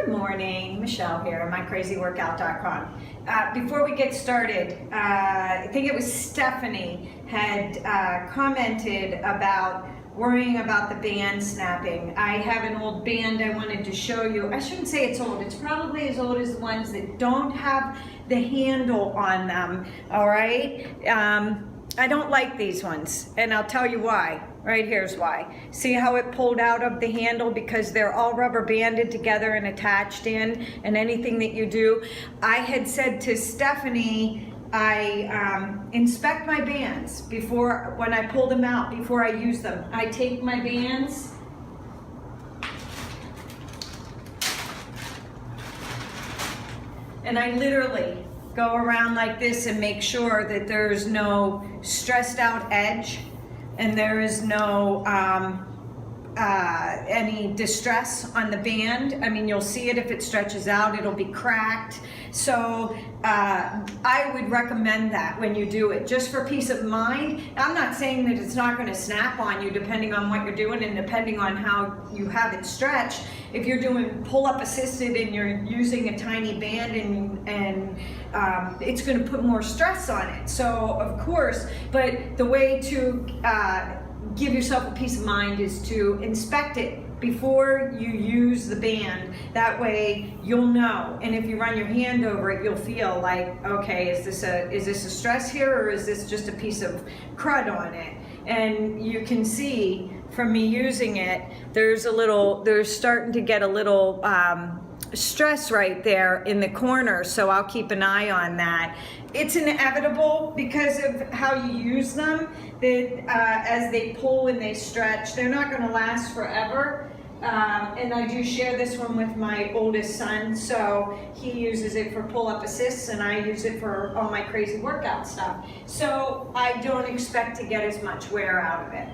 Good morning, Michele here, mycrazyworkout.com. Before we get started, I think it was Stephanie had commented about worrying about the band snapping. I have an old band I wanted to show you. I shouldn't say it's old, it's probably as old as the ones that don't have the handle on them, all right? I don't like these ones, and I'll tell you why. Right here's why. See how it pulled out of the handle? Because they're all rubber banded together and attached in, and anything that you do. I had said to Stephanie, I inspect my bands before, when I pull them out, before I use them. I take my bands, and I literally go around like this and make sure that there's no stressed out edge and there is no any distress on the band. I mean, you'll see it if it stretches out, it'll be cracked. So I would recommend that when you do it, just for peace of mind. I'm not saying that it's not gonna snap on you depending on what you're doing and depending on how you have it stretched. If you're doing pull-up assisted and you're using a tiny band and it's gonna put more stress on it. So of course, but the way to give yourself a peace of mind is to inspect it before you use the band. That way you'll know, and if you run your hand over it, you'll feel like, okay, is this a stress here, or is this just a piece of crud on it? And you can see from me using it, there's starting to get a little stress right there in the corner, so I'll keep an eye on that. It's inevitable because of how you use them, that as they pull and they stretch, they're not going to last forever. And I do share this one with my oldest son, so he uses it for pull-up assists and I use it for all my crazy workout stuff. So I don't expect to get as much wear out of it.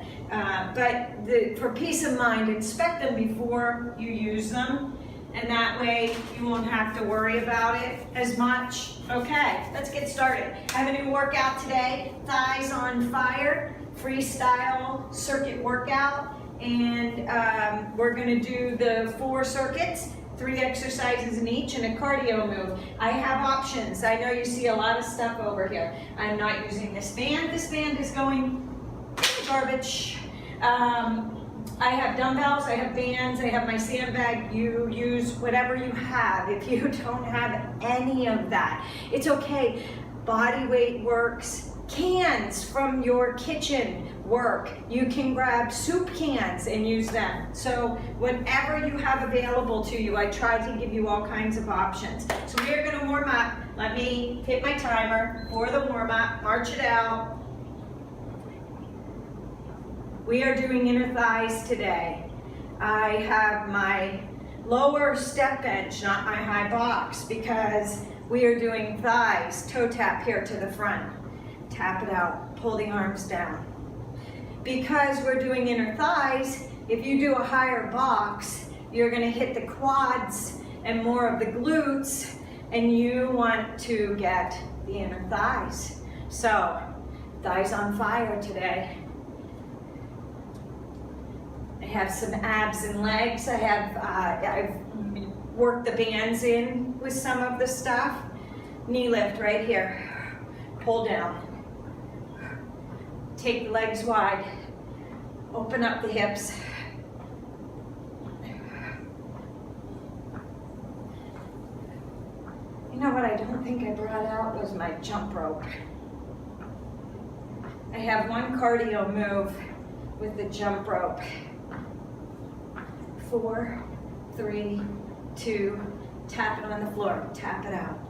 But for peace of mind, inspect them before you use them, and that way you won't have to worry about it as much. Okay, let's get started. I have a new workout today, thighs on fire, freestyle circuit workout. And we're gonna do the 4 circuits, 3 exercises in each, and a cardio move. I have options. I know you see a lot of stuff over here. I'm not using this band. This band is going in the garbage. I have dumbbells, I have bands, I have my sandbag. You use whatever you have. If you don't have any of that, it's okay. Body weight works. Cans from your kitchen work. You can grab soup cans and use them. So whatever you have available to you, I try to give you all kinds of options. So we are going to warm up. Let me hit my timer for the warm up, march it out. We are doing inner thighs today. I have my lower step bench, not my high box, because we are doing thighs, toe tap here to the front. Tap it out, pull the arms down. Because we're doing inner thighs, if you do a higher box, you're gonna hit the quads and more of the glutes, and you want to get the inner thighs. So, thighs on fire today. I have some abs and legs. I've worked the bands in with some of the stuff. Knee lift right here, pull down. Take the legs wide, open up the hips. You know what I don't think I brought out was my jump rope. I have one cardio move with the jump rope. 4, 3, 2, tap it on the floor, tap it out.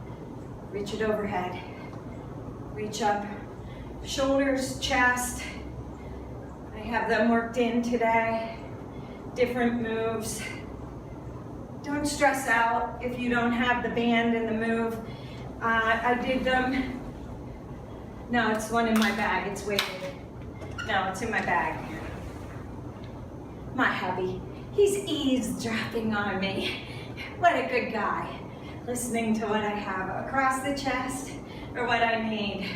Reach it overhead, reach up. Shoulders, chest, I have them worked in today. Different moves. Don't stress out if you don't have the band and the move. I did them. No, it's one in my bag, it's weighted. No, it's in my bag. My hubby, he's eavesdropping on me. What a good guy. Listening to what I have across the chest or what I need.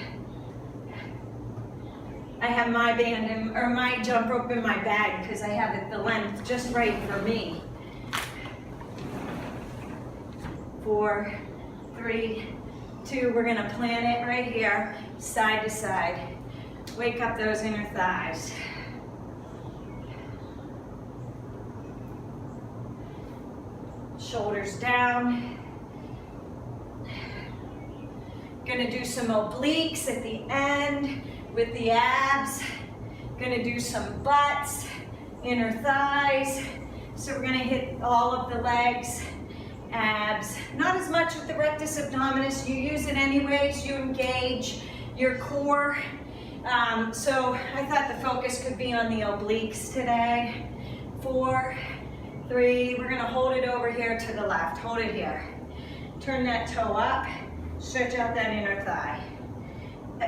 I have my band or my jump rope in my bag because I have it the length just right for me. 4, 3, 2. We're gonna plant it right here, side to side. Wake up those inner thighs. Shoulders down. Gonna do some obliques at the end with the abs. Gonna do some butts, inner thighs. So we're gonna hit all of the legs, abs. Not as much with the rectus abdominis. You use it anyways. You engage your core. So I thought the focus could be on the obliques today. 4, 3, we're gonna hold it over here to the left. Hold it here. Turn that toe up, stretch out that inner thigh.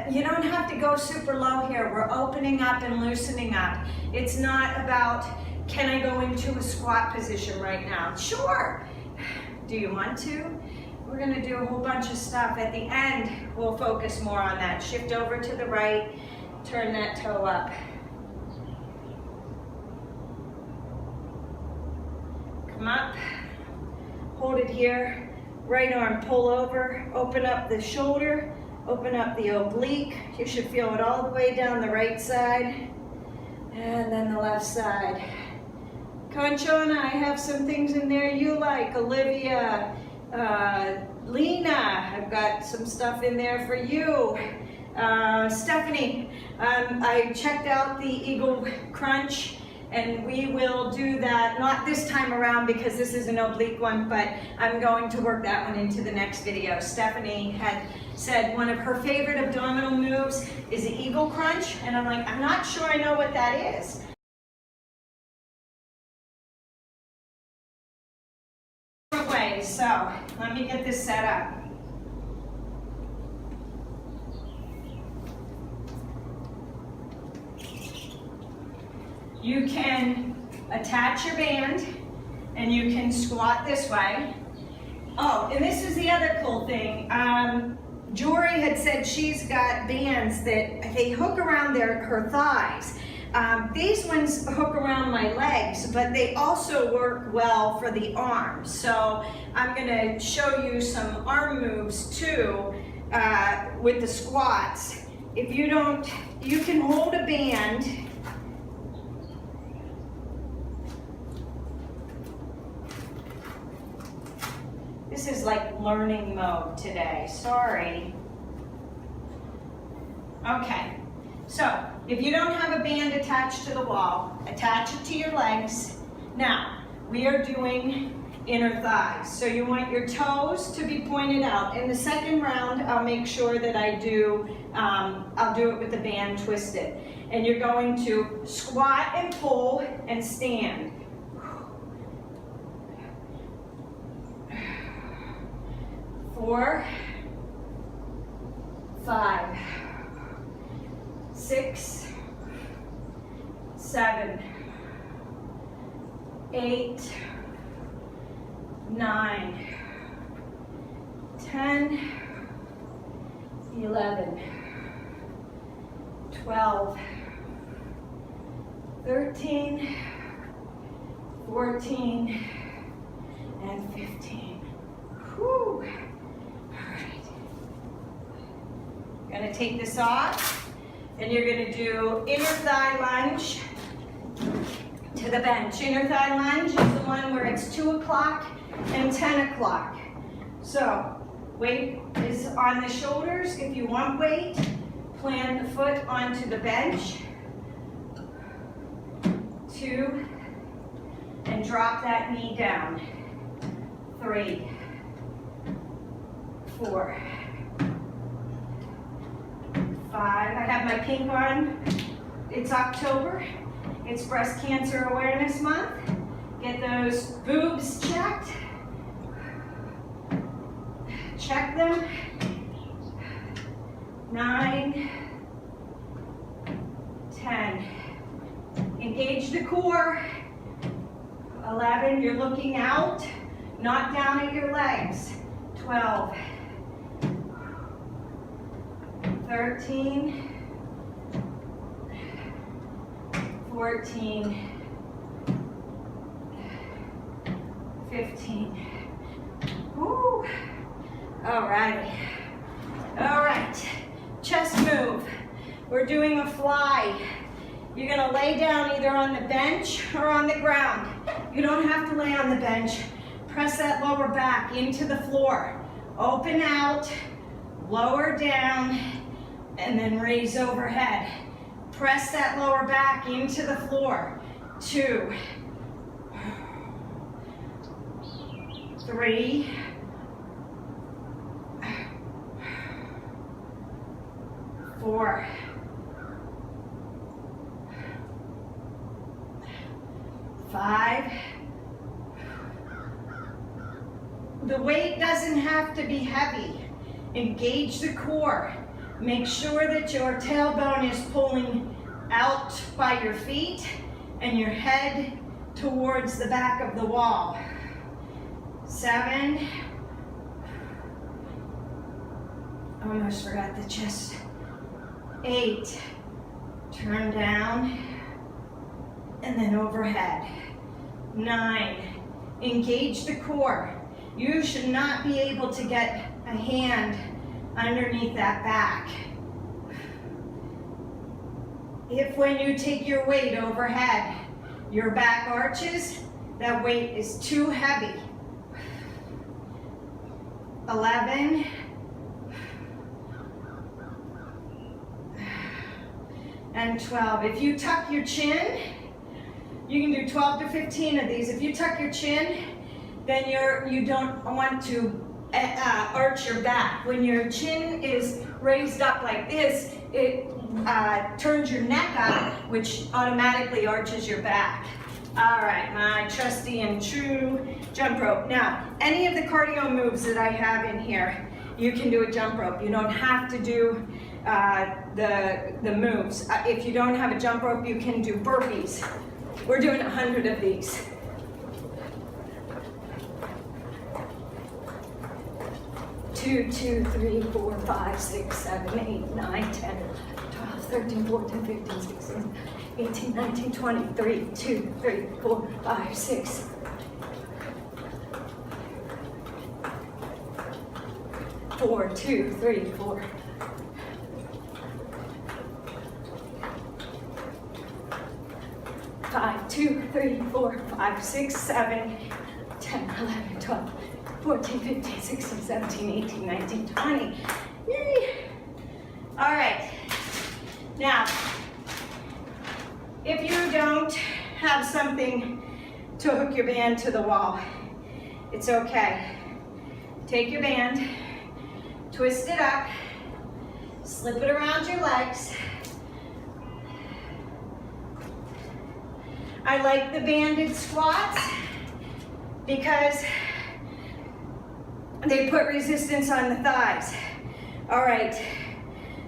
You don't have to go super low here. We're opening up and loosening up. It's not about, can I go into a squat position right now? Sure. Do you want to? We're gonna do a whole bunch of stuff. At the end, we'll focus more on that. Shift over to the right, turn that toe up. Come up, hold it here, right arm pull over, open up the shoulder, open up the oblique. You should feel it all the way down the right side, and then the left side. Conchana, I have some things in there you like. Olivia, Lena, I've got some stuff in there for you. Stephanie, I checked out the Eagle Crunch, and we will do that, not this time around because this is an oblique one, but I'm going to work that one into the next video. Stephanie had said one of her favorite abdominal moves is the Eagle Crunch, and I'm like, I'm not sure I know what that is. Ways, so let me get this set up. You can attach your band and you can squat this way. Oh, and this is the other cool thing. Jory had said she's got bands that they hook around her thighs. These ones hook around my legs, but they also work well for the arms. So I'm gonna show you some arm moves too with the squats. If you don't, you can hold a band. This is like learning mode today, sorry. Okay, so if you don't have a band attached to the wall, attach it to your legs. Now, we are doing inner thighs. So you want your toes to be pointed out. In the second round, I'll make sure that I'll do it with the band twisted. And you're going to squat and pull and stand. 4, 5, 6, 7, 8, 9, 10, 11, 12, 13, 14, and 15. Whew. Gonna take this off, and you're gonna do inner thigh lunge to the bench. Inner thigh lunge is the one where it's 2 o'clock and 10 o'clock. So weight is on the shoulders. If you want weight, plant the foot onto the bench. 2, and drop that knee down. 3, 4, 5. I have my pink on. It's October. It's Breast Cancer Awareness Month. Get those boobs checked. Check them. 9, 10. Engage the core. 11, you're looking out, not down at your legs. 12, 13, 14, 15. Woo. All right. All right. Chest move. We're doing a fly. You're gonna lay down either on the bench or on the ground. You don't have to lay on the bench. Press that lower back into the floor. Open out, lower down, and then raise overhead. Press that lower back into the floor. 2, 3, 4, 5. The weight doesn't have to be heavy. Engage the core. Make sure that your tailbone is pulling out by your feet and your head towards the back of the wall. 7. Almost forgot the chest. 8. Turn down and then overhead. 9. Engage the core. You should not be able to get a hand underneath that back. If when you take your weight overhead, your back arches, that weight is too heavy. 11. And 12. If you tuck your chin, you can do 12 to 15 of these. If you tuck your chin, then you don't want to arch your back. When your chin is raised up like this, it turns your neck up, which automatically arches your back. All right, my trusty and true jump rope. Now, any of the cardio moves that I have in here, you can do a jump rope. You don't have to do the moves. If you don't have a jump rope, you can do burpees. We're doing 100 of these. 2, 3, 4, 5, 6, 7, 8, 9, 10, 12, 13, 14, 15, 16, 18, 19, 20, 3, 2, 3, 4, 5, 6. 4, 2, 3, 4. 5, 2, 3, 4, 5, 6, 7, 10, 11, 12, 14, 15, 16, 17, 18, 19, 20. Yay! All right. Now, if you don't have something to hook your band to the wall, it's okay. Take your band, twist it up, slip it around your legs. I like the banded squats because they put resistance on the thighs. All right,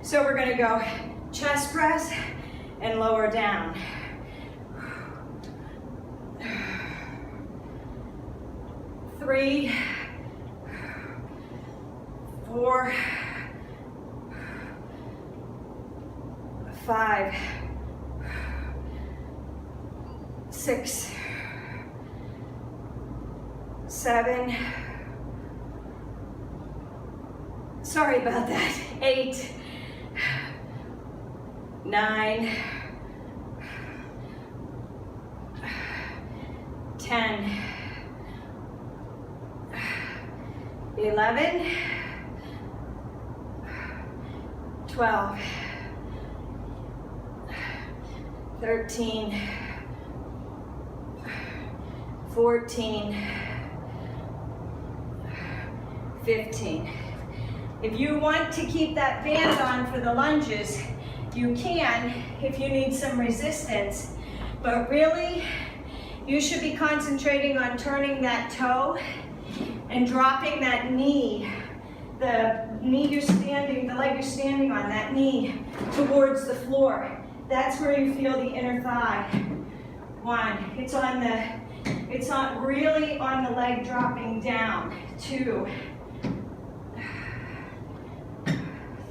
so we're gonna go chest press and lower down. 3, 4, 5, 6, 7, sorry about that, 8, 9, 10, 11, 12, 13, 14, 15. If you want to keep that band on for the lunges, you can if you need some resistance, but really you should be concentrating on turning that toe and dropping that knee, the knee you're standing, the leg you're standing on, that knee towards the floor. That's where you feel the inner thigh. 1, it's not really on the leg dropping down. 2,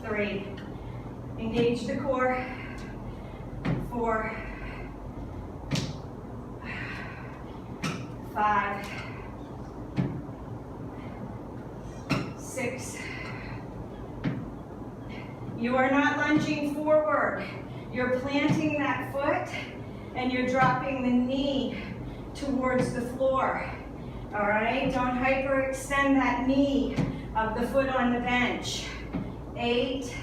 3, engage the core. 4, 5, 6. You are not lunging forward. You're planting that foot and you're dropping the knee towards the floor. All right, don't hyperextend that knee of the foot on the bench. 8,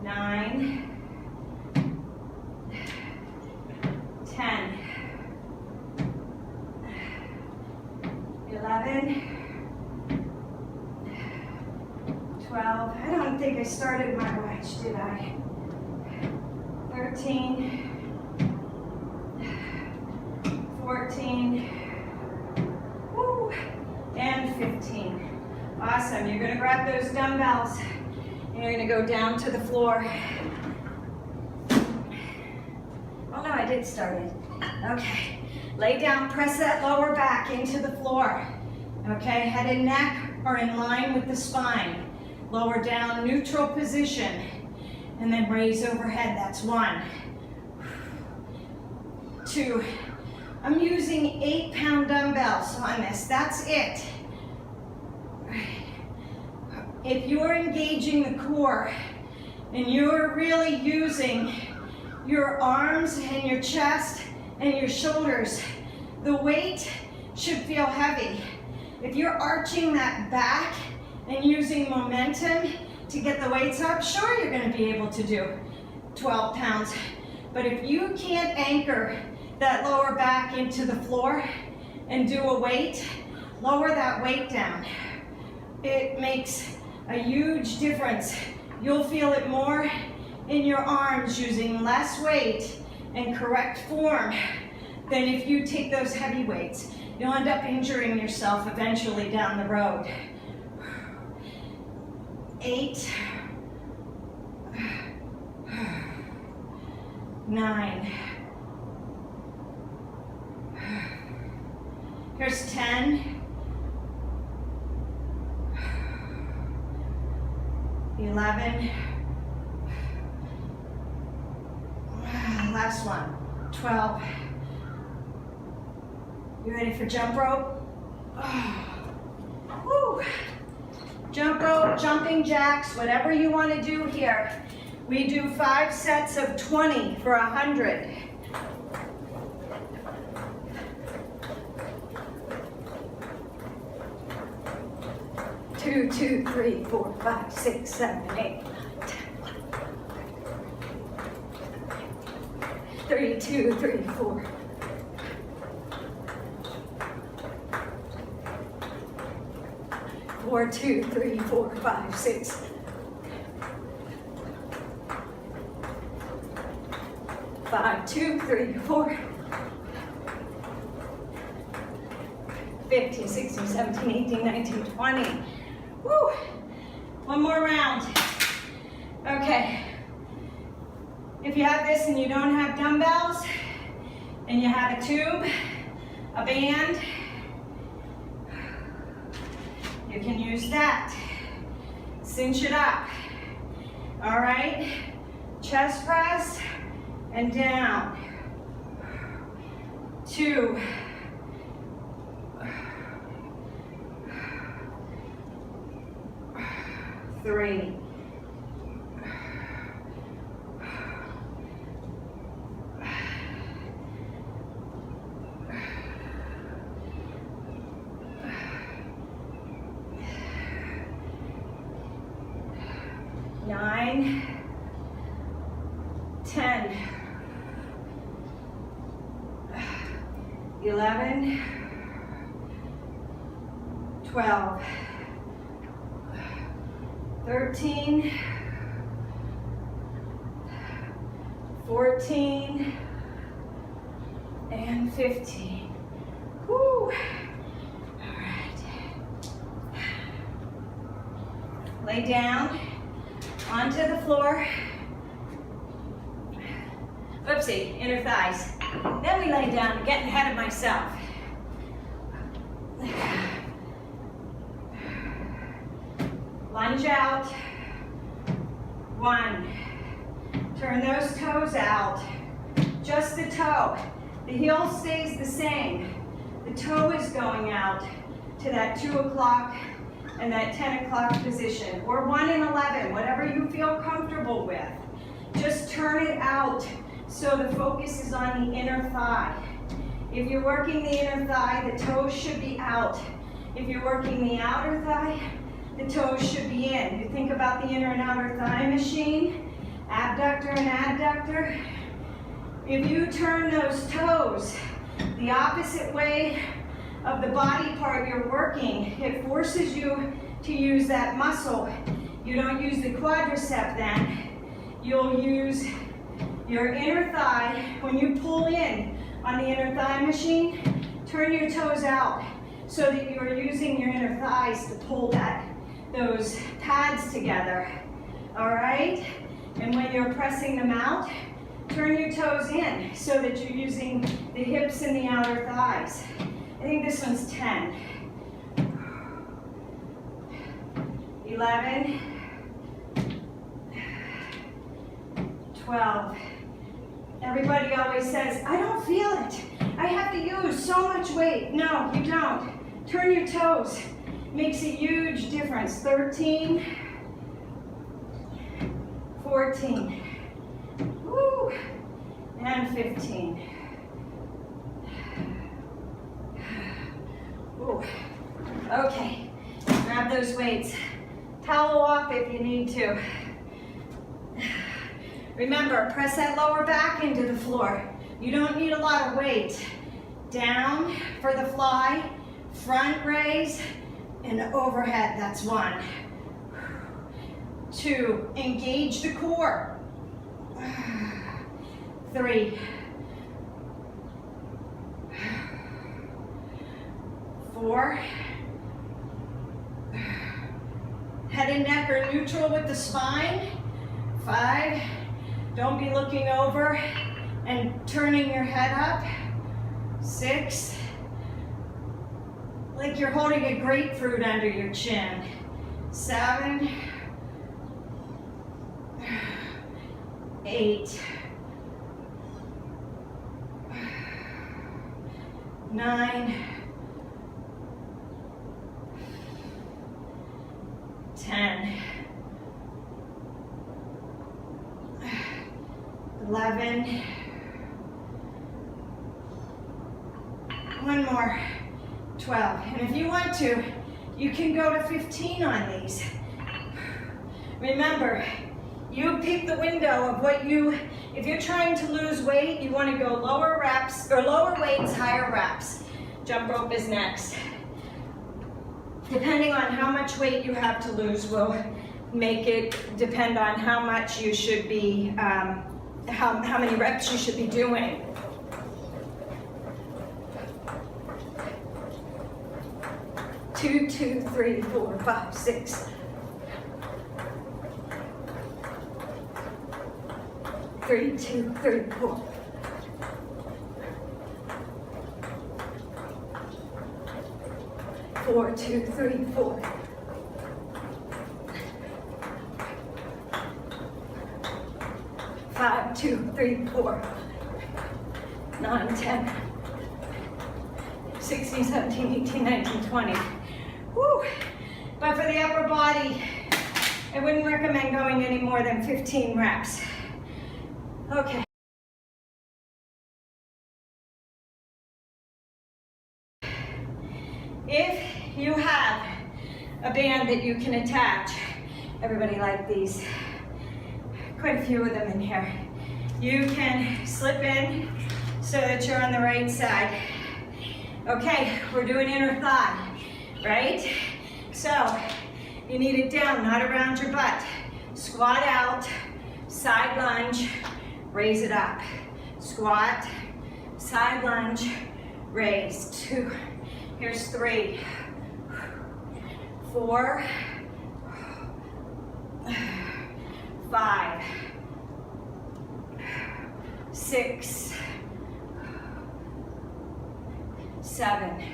9, 10, 11, 12. I don't think I started my watch, did I? 13, 14, woo, and 15. Awesome. You're going to grab those dumbbells and you're going to go down to the floor. Oh no, I did start it. Okay. Lay down, press that lower back into the floor. Okay, head and neck are in line with the spine. Lower down, neutral position. And then raise overhead, that's 1. 2. I'm using 8-pound dumbbells on this, that's it. If you're engaging the core and you're really using your arms and your chest and your shoulders, the weight should feel heavy. If you're arching that back and using momentum to get the weights up, sure, you're going to be able to do 12 pounds. But if you can't anchor that lower back into the floor and do a weight, lower that weight down. It makes a huge difference. You'll feel it more in your arms using less weight and correct form than if you take those heavy weights. You'll end up injuring yourself eventually down the road. 8, 9. Here's 10. 11. Last one. 12. You ready for jump rope? Woo. Jump rope, jumping jacks, whatever you want to do here. We do 5 sets of 20 for 100. Two, 2, 3, 4, 5, 6, 7, 8, 10, 3, 2, 3, 4. 4, 2, 3, 4, 5, 6. 5, 2, 3, 4. 15, 16, 17, 18, 19, 20. Woo! One more round. Okay. If you have this and you don't have dumbbells, and you have a tube, a band, you can use that. Cinch it up. All right? Chest press and down. 2. 3. 9, 10, 11, 12, 13, 14, and 15. Woo! All right. Lay down onto the floor. Oopsie, inner thighs. Then we lay down, getting ahead of myself. Lunge out. 1. Turn those toes out. Just the toe. The heel stays the same. The toe is going out. to that 2 o'clock and that 10 o'clock position, or 1 and 11, whatever you feel comfortable with. Just turn it out so the focus is on the inner thigh. If you're working the inner thigh, the toes should be out. If you're working the outer thigh, the toes should be in. You think about the inner and outer thigh machine, abductor and adductor. If you turn those toes the opposite way of the body part you're working, it forces you to use that muscle. You don't use the quadricep then. You'll use your inner thigh. When you pull in on the inner thigh machine, turn your toes out so that you're using your inner thighs to pull those pads together. All right? And when you're pressing them out, turn your toes in so that you're using the hips and the outer thighs. I think this one's 10. 11. 12. Everybody always says, I don't feel it. I have to use so much weight. No, you don't. Turn your toes. Makes a huge difference. 13. 14. Woo. And 15. Ooh. Okay. Grab those weights. Towel off if you need to. Remember, press that lower back into the floor. You don't need a lot of weight. Down for the fly, front raise, and overhead. That's 1. 2, engage the core. 3. 4. Head and neck are neutral with the spine. 5. Don't be looking over and turning your head up. 6. Like you're holding a grapefruit under your chin. 7. 8. 9. 10. 11. One more. 12. And if you want to, you can go to 15 on these. Remember, you pick the window of what if you're trying to lose weight, you want to go lower reps, or lower weights, higher reps. Jump rope is next. Depending on how much weight you have to lose will make it depend on how much you should be, how many reps you should be doing. Two, 3, 4, 5, 6. 3, 2, 3, 4. 4, 2, 3, 4. 5, 2, 3, 4. 9, 10. 16, 17, 18, 19, 20. Woo. But for the upper body, I wouldn't recommend going any more than 15 reps. Okay. If you have a band that you can attach, everybody like these, quite a few of them in here, you can slip in so that you're on the right side. Okay, we're doing inner thigh, right? So you need it down, not around your butt. Squat out, side lunge, raise it up. Squat, side lunge, raise. 2, here's 3, 4, 5, 6, 7,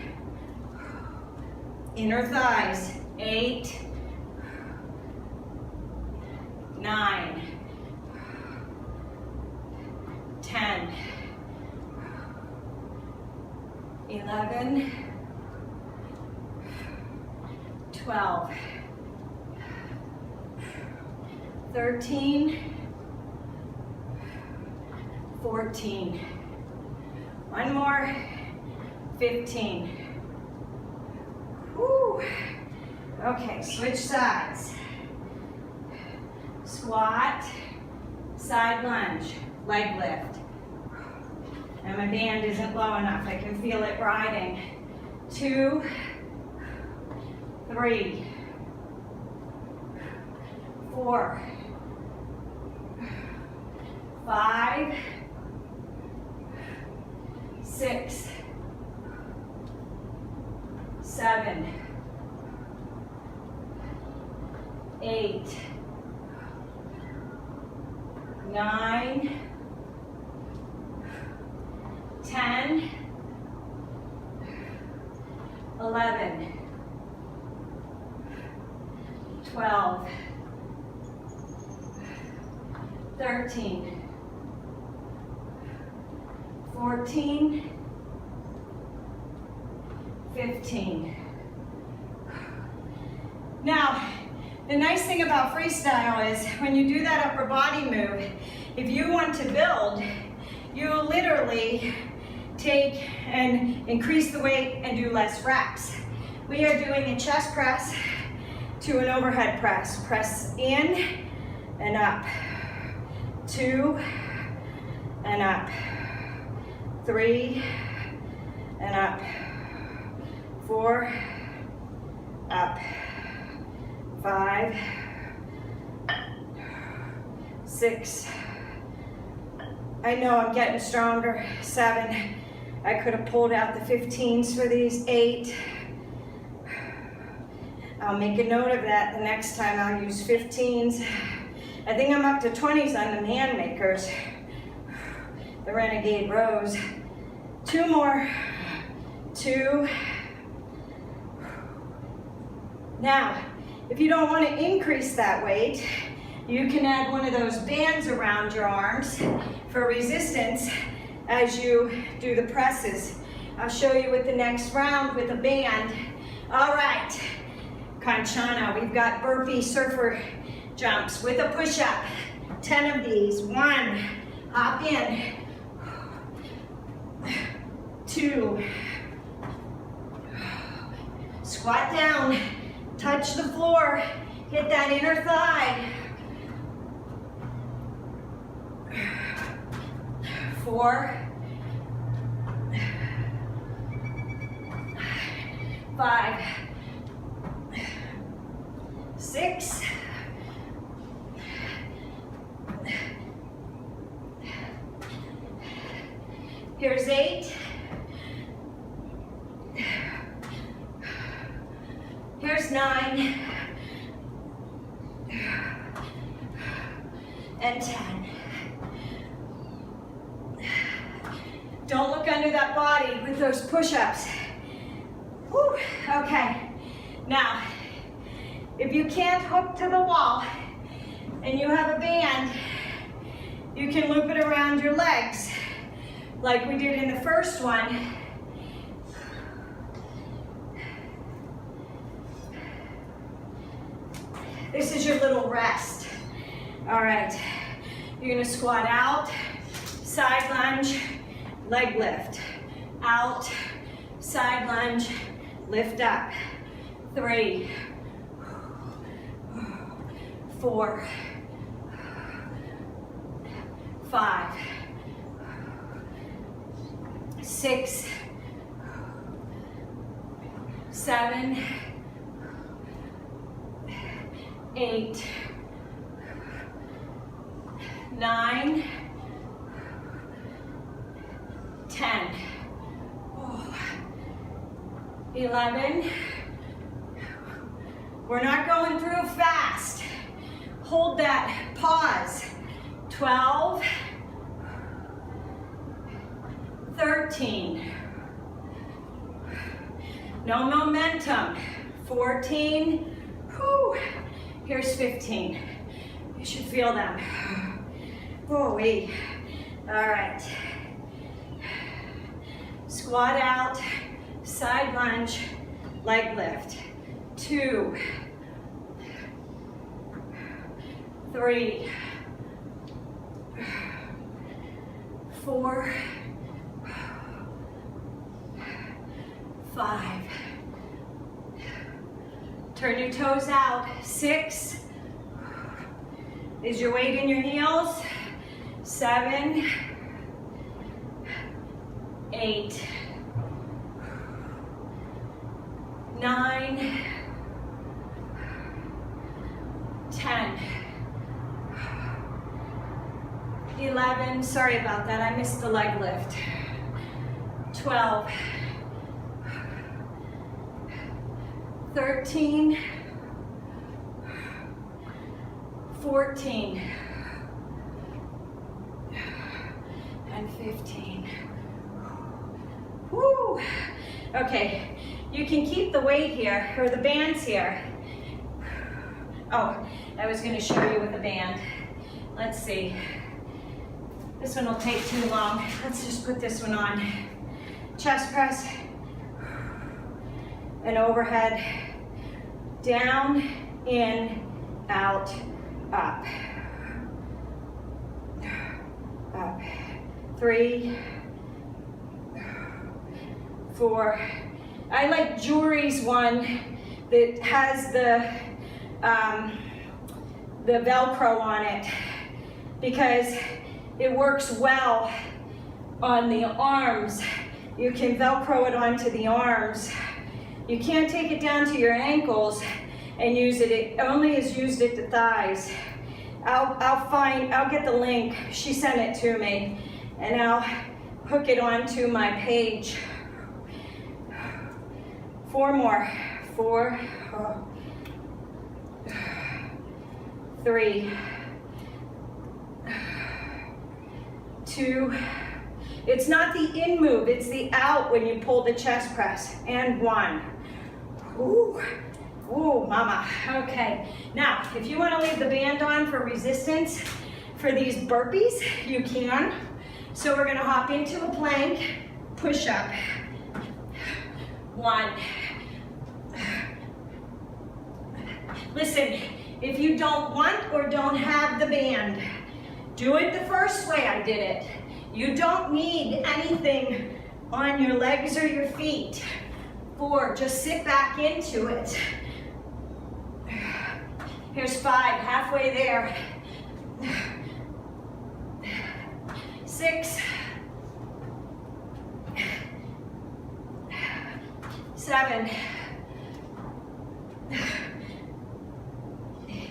inner thighs, 8, 9, 10, 11, 12, 13, 14, one more, 15. Whew. Okay, switch sides. Squat, side lunge, leg lift. And my band isn't low enough, I can feel it riding. 2, 3, 4, 5, 6, 7, 8, 9, 10, 11, 12, 13, 14, 15. Now, the nice thing about freestyle is when you do that upper body move, if you want to build, you literally take and increase the weight and do less reps. We are doing a chest press to an overhead press. Press in and up. 2 and up. 3 and up. 4 up. 5, 6. I know I'm getting stronger. 7. I could have pulled out the 15s for these. 8. I'll make a note of that. The next time I'll use 15s. I think I'm up to 20s on the man makers. The Renegade rows. 2 more. 2. Now, if you don't want to increase that weight, you can add one of those bands around your arms for resistance as you do the presses. I'll show you with the next round with a band. All right, Kanchana, we've got burpee surfer jumps with a push-up. 10 of these. 1, hop in. 2, squat down, touch the floor, hit that inner thigh. 4, 5, 6, 8. Here's 9. And 10. Don't look under that body with those push-ups. Whew. Okay. Now, if you can't hook to the wall and you have a band, you can loop it around your legs like we did in the first one. This is your little rest. All right, you're gonna squat out, side lunge, leg lift. Out, side lunge, lift up. 3, 4, 5, 6, 7, 8, 9, 10, 11. We're not going through fast. Hold that, pause. 12, 13. No momentum. 14. Whew. Here's 15. You should feel them. Whoa-wee. All right. Squat out, side lunge, leg lift. 2, 3, 4, 5. Turn your toes out. 6. Is your weight in your heels? 7, 8, 9, 10, 11, sorry about that, I missed the leg lift. 12, 13, 14, and 15. Woo! Okay, you can keep the weight here, or the bands here. Oh, I was going to show you with a band. Let's see. This one will take too long. Let's just put this one on. Chest press. And overhead. Down, in, out, up. Up. 3, 4. I like Jury's one that has the Velcro on it because it works well on the arms. You can Velcro it onto the arms. You can't take it down to your ankles and use it. It only is used at the thighs. I'll get the link. She sent it to me, and I'll hook it onto my page. 4 more. 4, 3, 2. It's not the in move, it's the out when you pull the chest press. And 1. Ooh, ooh, mama. Okay. Now, if you want to leave the band on for resistance for these burpees, you can. So we're going to hop into a plank, push up. 1. Listen, if you don't want or don't have the band, do it the first way I did it. You don't need anything on your legs or your feet. 4, just sit back into it. Here's 5, halfway there. 6, 7, 8,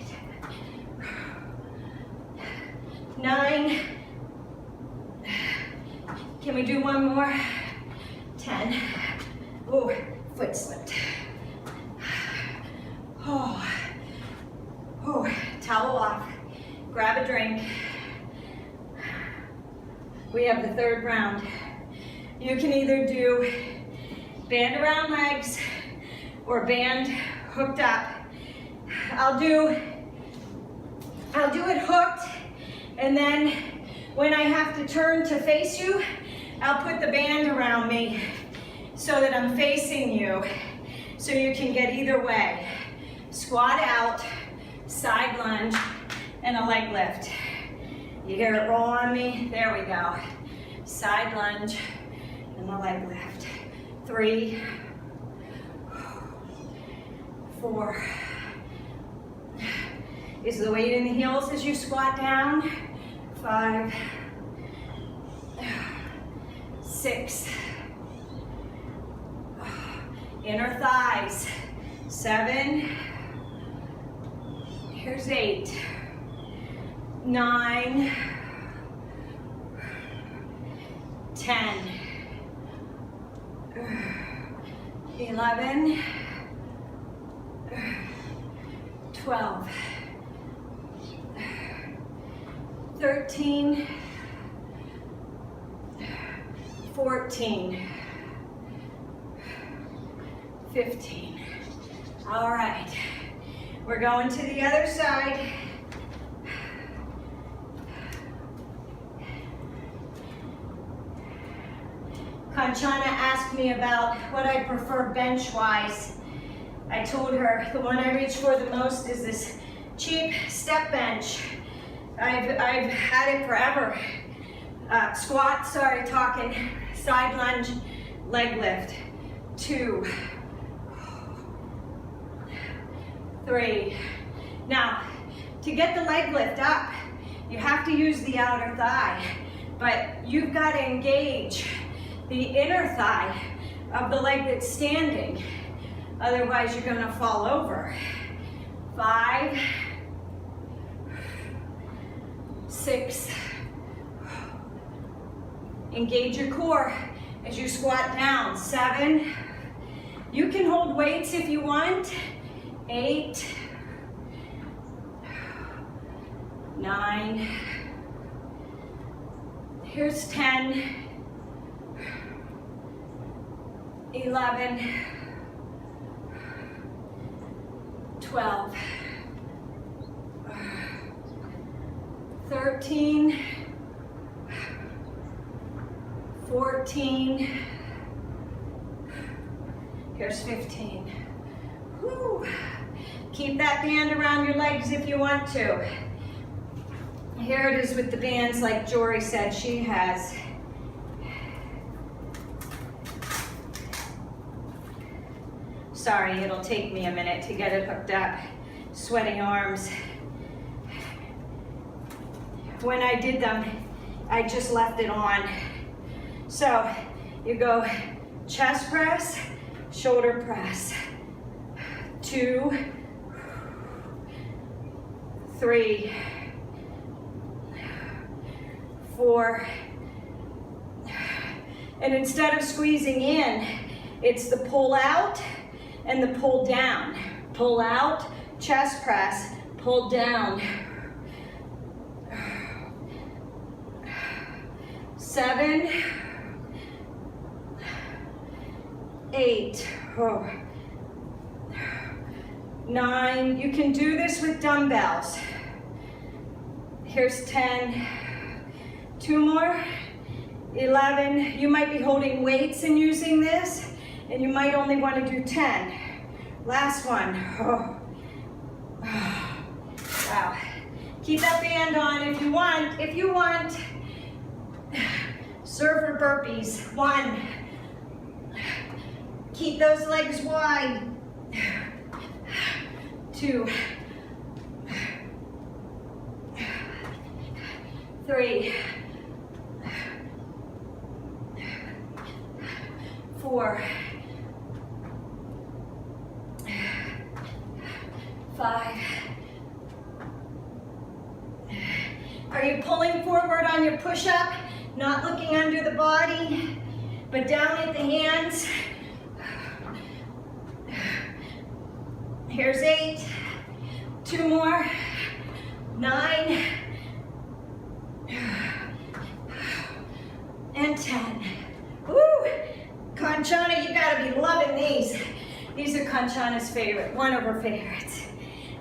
9. Can we do one more? 10. Oh, foot slipped. Oh, oh, towel off. Grab a drink. We have the 3rd round. You can either do band around legs or band hooked up. I'll do it hooked, and then when I have to turn to face you, I'll put the band around me so that I'm facing you, so you can get either way. Squat out, side lunge, and a leg lift. You hear it roll on me? There we go. Side lunge and a leg lift. 3, 4. Is the weight in the heels as you squat down? 5, 6. Inner thighs. 7. Here's 8. 9. 10. 11. 12. 13. 14. 15. All right. We're going to the other side. Kanchana asked me about what I prefer bench-wise. I told her the one I reach for the most is this cheap step bench. I've had it forever. Squat, sorry, talking. Side lunge, leg lift. 2, 3. Now, to get the leg lift up, you have to use the outer thigh, but you've got to engage the inner thigh of the leg that's standing. Otherwise, you're going to fall over. 5, 6. Engage your core as you squat down. 7. You can hold weights if you want. 8, 9. Here's 10. 11. 12. 13. 14. Here's 15. Whew. Keep that band around your legs if you want to. Here it is with the bands like Jory said she has. Sorry, it'll take me a minute to get it hooked up. Sweaty arms. When I did them, I just left it on. So you go chest press, shoulder press. 2, 3, 4. And instead of squeezing in, it's the pull out and the pull down. Pull out, chest press, pull down. 7, 8, 9. You can do this with dumbbells. Here's 10. 2 more. 11. You might be holding weights and using this, and you might only want to do 10. Last one. Wow. Keep that band on if you want. If you want, surfer burpees. 1. Keep those legs wide. 2. 3. 4. 5. Are you pulling forward on your push-up? Not looking under the body, but down at the hands. Here's 8. 2 more. 9. And 10. Woo! Conchana, you gotta be loving these. These are Conchana's favorite, one of her favorites.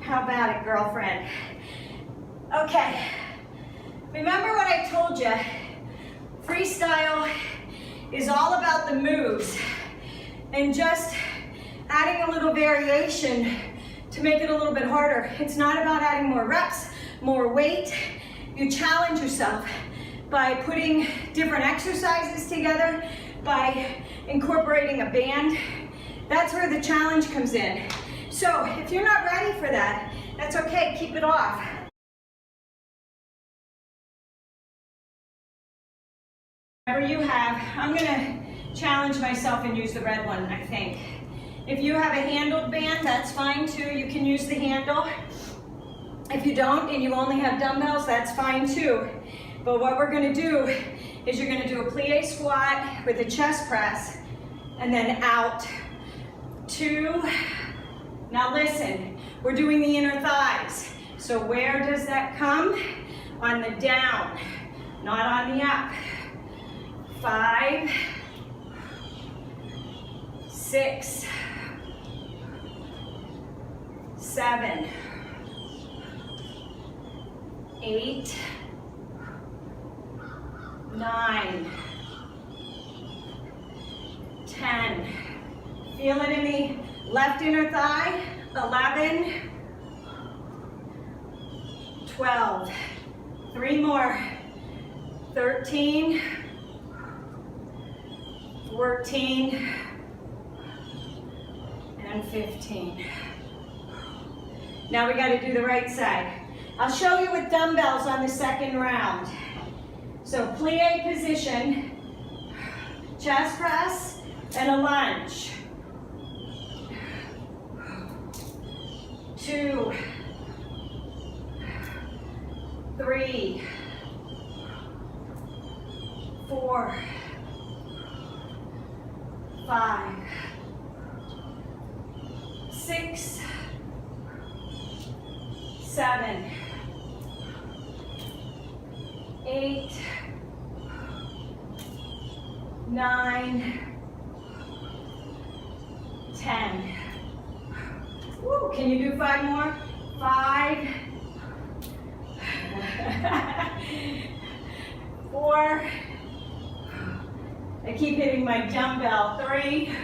How about it, girlfriend? Okay, remember what I told you. Freestyle is all about the moves and just adding a little variation to make it a little bit harder. It's not about adding more reps, more weight. You challenge yourself by putting different exercises together, by incorporating a band. That's where the challenge comes in. So if you're not ready for that, that's okay, keep it off. Whatever you have, I'm gonna challenge myself and use the red one, I think. If you have a handled band, that's fine too. You can use the handle. If you don't and you only have dumbbells, that's fine too. But what we're gonna do is you're gonna do a plie squat with a chest press and then out. 2. Now listen, we're doing the inner thighs. So where does that come? On the down, not on the up. 5, 6, 7, 8, 9, 10. Feel it in the Left inner thigh, 11, 12, 3 more, 13, 14, and 15. Now we got to do the right side. I'll show you with dumbbells on the second round. So plie position, chest press, and a lunge. 2, 3, 4, 5, 6, 7, 8, 9, 10. Woo, can you do 5 more? 5, 4, I keep hitting my dumbbell, 3,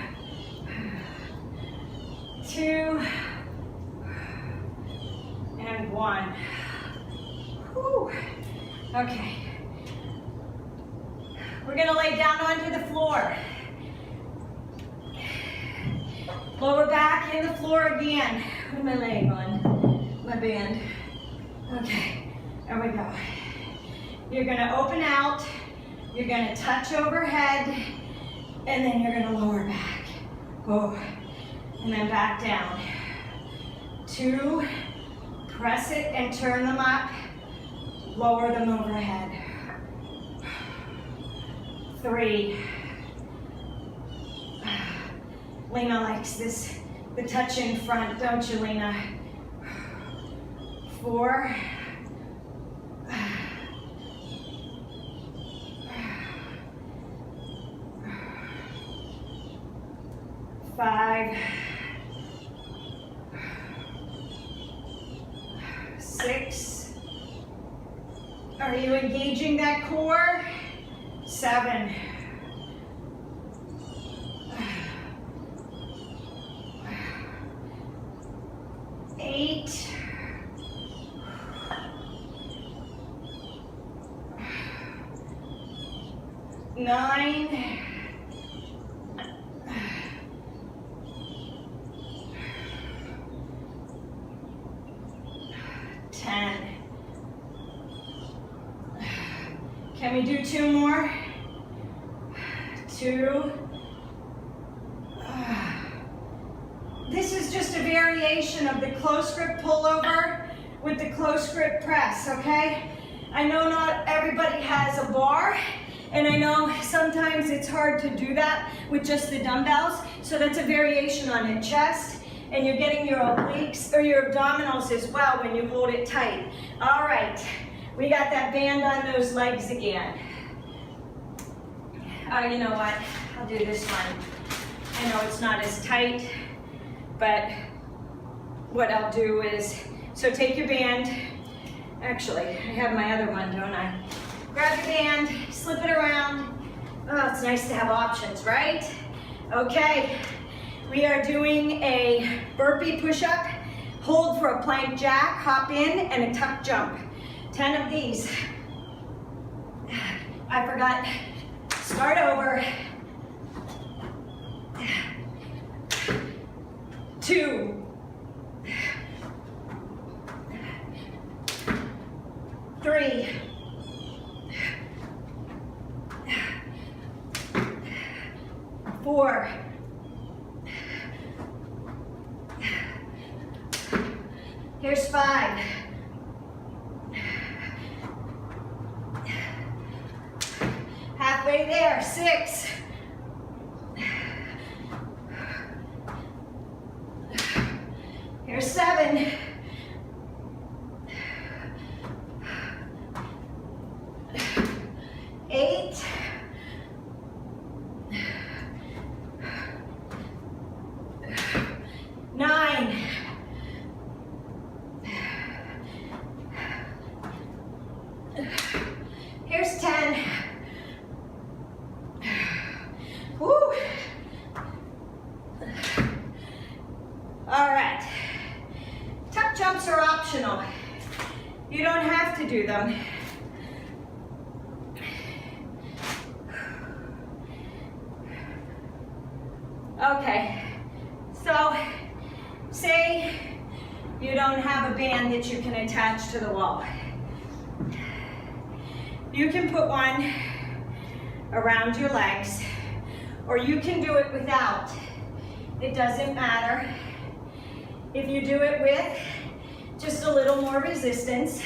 2, and 1. Whew. Okay. We're gonna lay down onto the floor. Lower back in the floor again. What am I laying on? My band. Okay, there we go. You're gonna open out, you're gonna touch overhead, and then you're gonna lower back. Oh, and then back down. 2, press it and turn them up, lower them overhead. 3, Lena likes this, the touch in front, don't you, Lena? 4, 5, 6, are you engaging that core? 7, 8, 9, 10. Can we do 2 more? 2. This is just a variation of the close grip pullover with the close grip press, okay? I know not everybody has a bar, and I know sometimes it's hard to do that with just the dumbbells, so that's a variation on it. Chest, and you're getting your obliques, or your abdominals as well when you hold it tight. All right, we got that band on those legs again. Oh, you know what? I'll do this one. I know it's not as tight, but what I'll do is, so take your band. Actually, I have my other one, don't I? Grab your band, slip it around. Oh, it's nice to have options, right? Okay, we are doing a burpee push-up. Hold for a plank jack, hop in, and a tuck jump. 10 of these. I forgot. Start over. 2, 3, 4, 5, halfway there, 6, 7, 8, 9, 10. Woo. are optional. You don't have to do them. Okay, so say you don't have a band that you can attach to the wall. You can put one around your legs, or you can do it without. It doesn't matter. If you do it with just a little more resistance.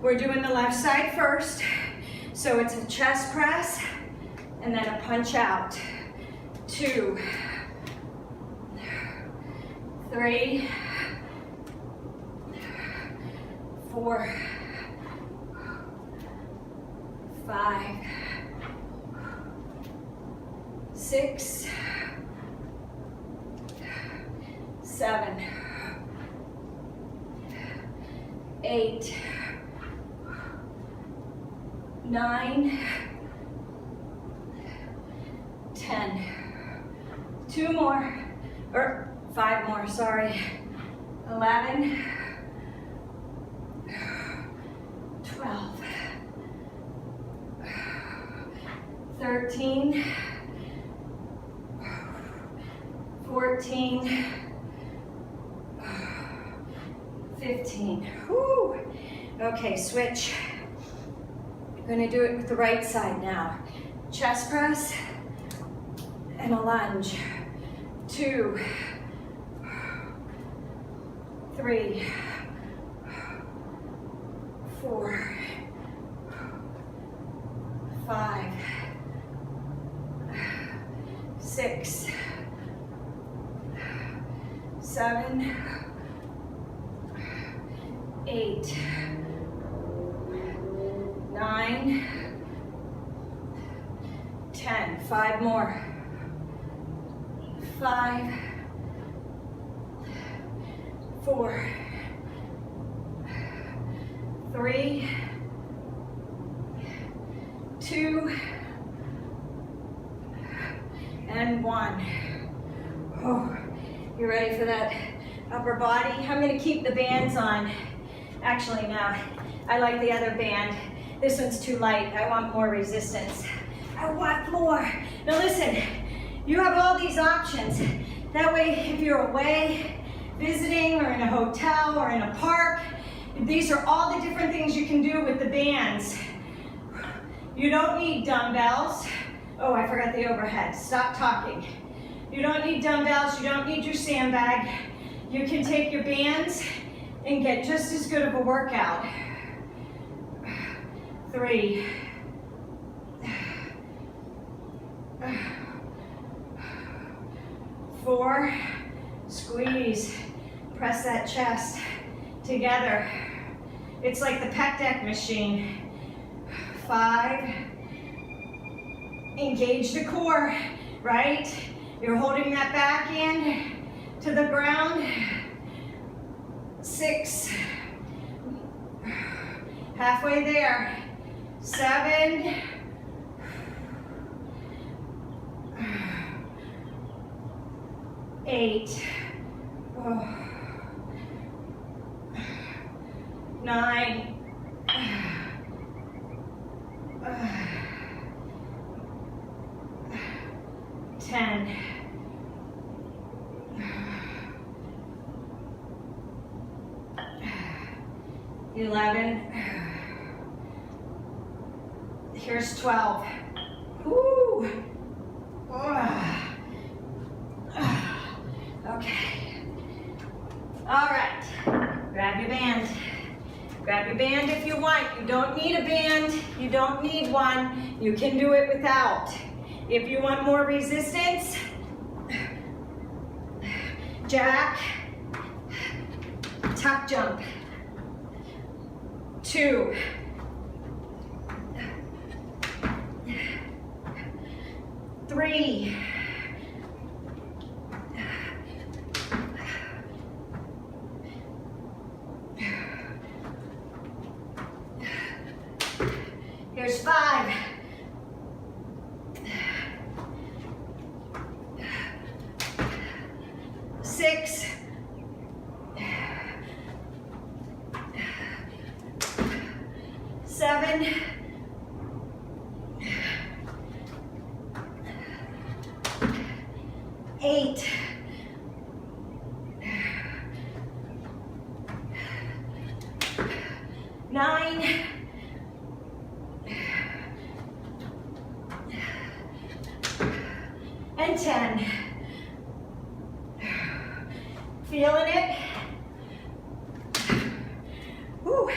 We're doing the left side first, so it's a chest press and then a punch out. 2, 3, 4, 5, 6, 7, 8, 9, 10. 2 more, or 5 more, sorry. 11, 12, 13, 14, 15. Whew. Okay, switch. I'm gonna do it with the right side now. Chest press and a lunge. 2, 3, 4, 5, 6, 7, 8, 9, 10. 5 more. 5, 4, 3, 2, and 1. Oh, you ready for that upper body? I'm going to keep the bands on. Actually, no, I like the other band. This one's too light. I want more resistance. I want more. Now listen, you have all these options. That way, if you're away, visiting, or in a hotel, or in a park, these are all the different things you can do with the bands. You don't need dumbbells. Oh, I forgot the overhead. Stop talking. You don't need dumbbells. You don't need your sandbag. You can take your bands and get just as good of a workout. 3, 4, squeeze, press that chest together. It's like the pec deck machine. 5, engage the core, right? You're holding that back in to the ground. 6, halfway there. 7, 8, 9, 10, 11, here's 12. Woo. Okay. All right. Grab your band. Grab your band if you want. You don't need a band. You don't need one. You can do it without. If you want more resistance, jack, tuck jump. 2, 3, 5, 6, 7, 8, 9, 10. Feeling it? Whew.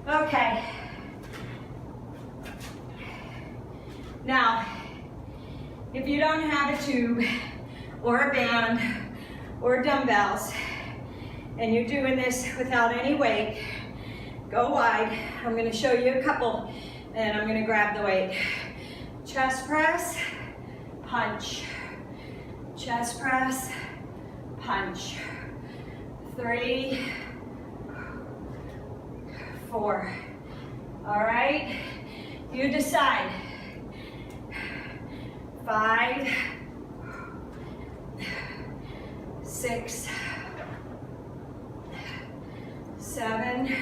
Okay. Now, if you don't have a tube or a band or dumbbells, and you're doing this without any weight, go wide. I'm going to show you a couple, and I'm going to grab the weight. Chest press, punch. Chest press, punch. 3, 4. All right, you decide. 5, 6, 7,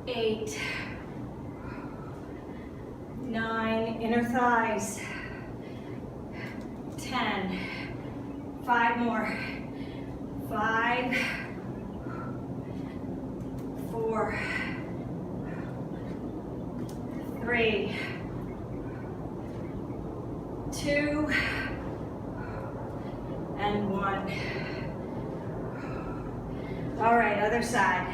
8, 9, inner thighs. 10, 5 more. 5, 4, 3, 2, and 1. All right, other side.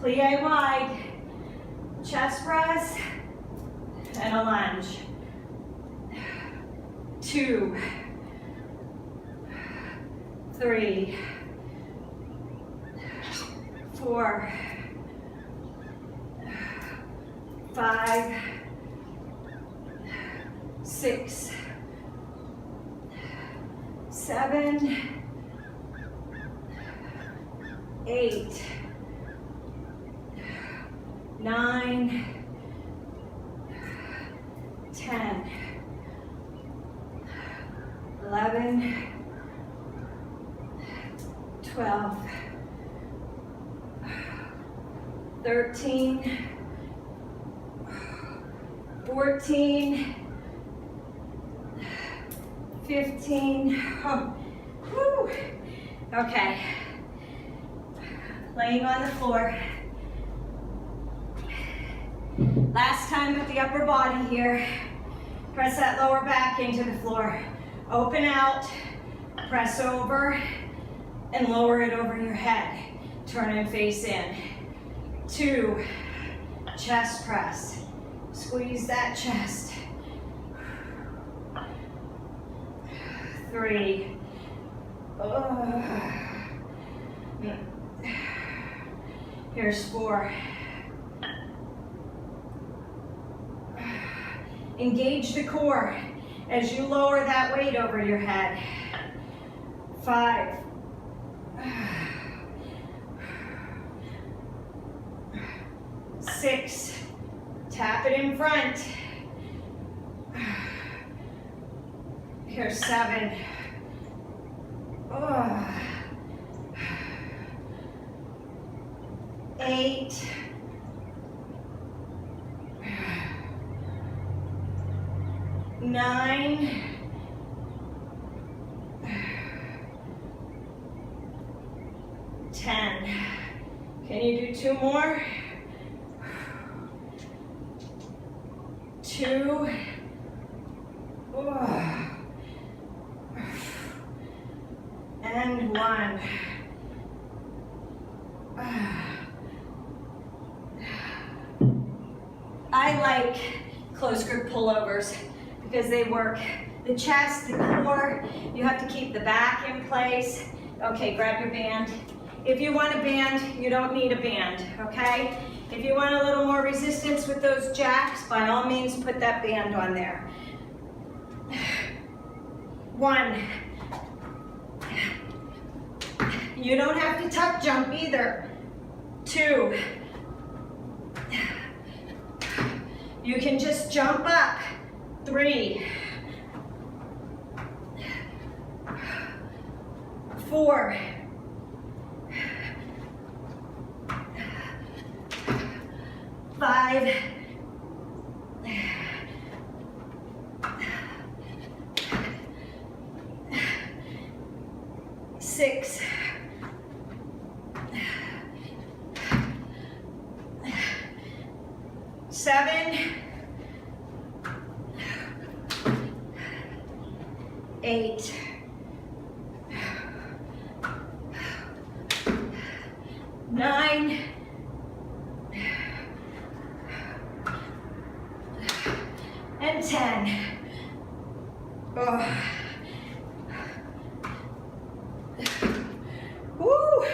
Plie wide, chest press, and a lunge. 2, 3, 4, 5, 6, 7, 8, 9, 10, 11, 12, 13, 14, 15. Oh, whew. Okay. Laying on the floor. Last time with the upper body here. Press that lower back into the floor. Open out, press over, and lower it over your head. Turn and face in. 2, chest press. Squeeze that chest. 3. Here's 4. Engage the core as you lower that weight over your head. 5. 6. Tap it in front. Here's 7. 8. 9. 10. Can you do 2 more? 2. And 1. I like close grip pullovers because they work the chest, the core. You have to keep the back in place. Okay, grab your band. If you want a band, you don't need a band, okay? If you want a little more resistance with those jacks, by all means, put that band on there. 1. You don't have to tuck jump either. 2. You can just jump up. 3. 4. 6, 7, 8, 9, and 10. Oh. Woo.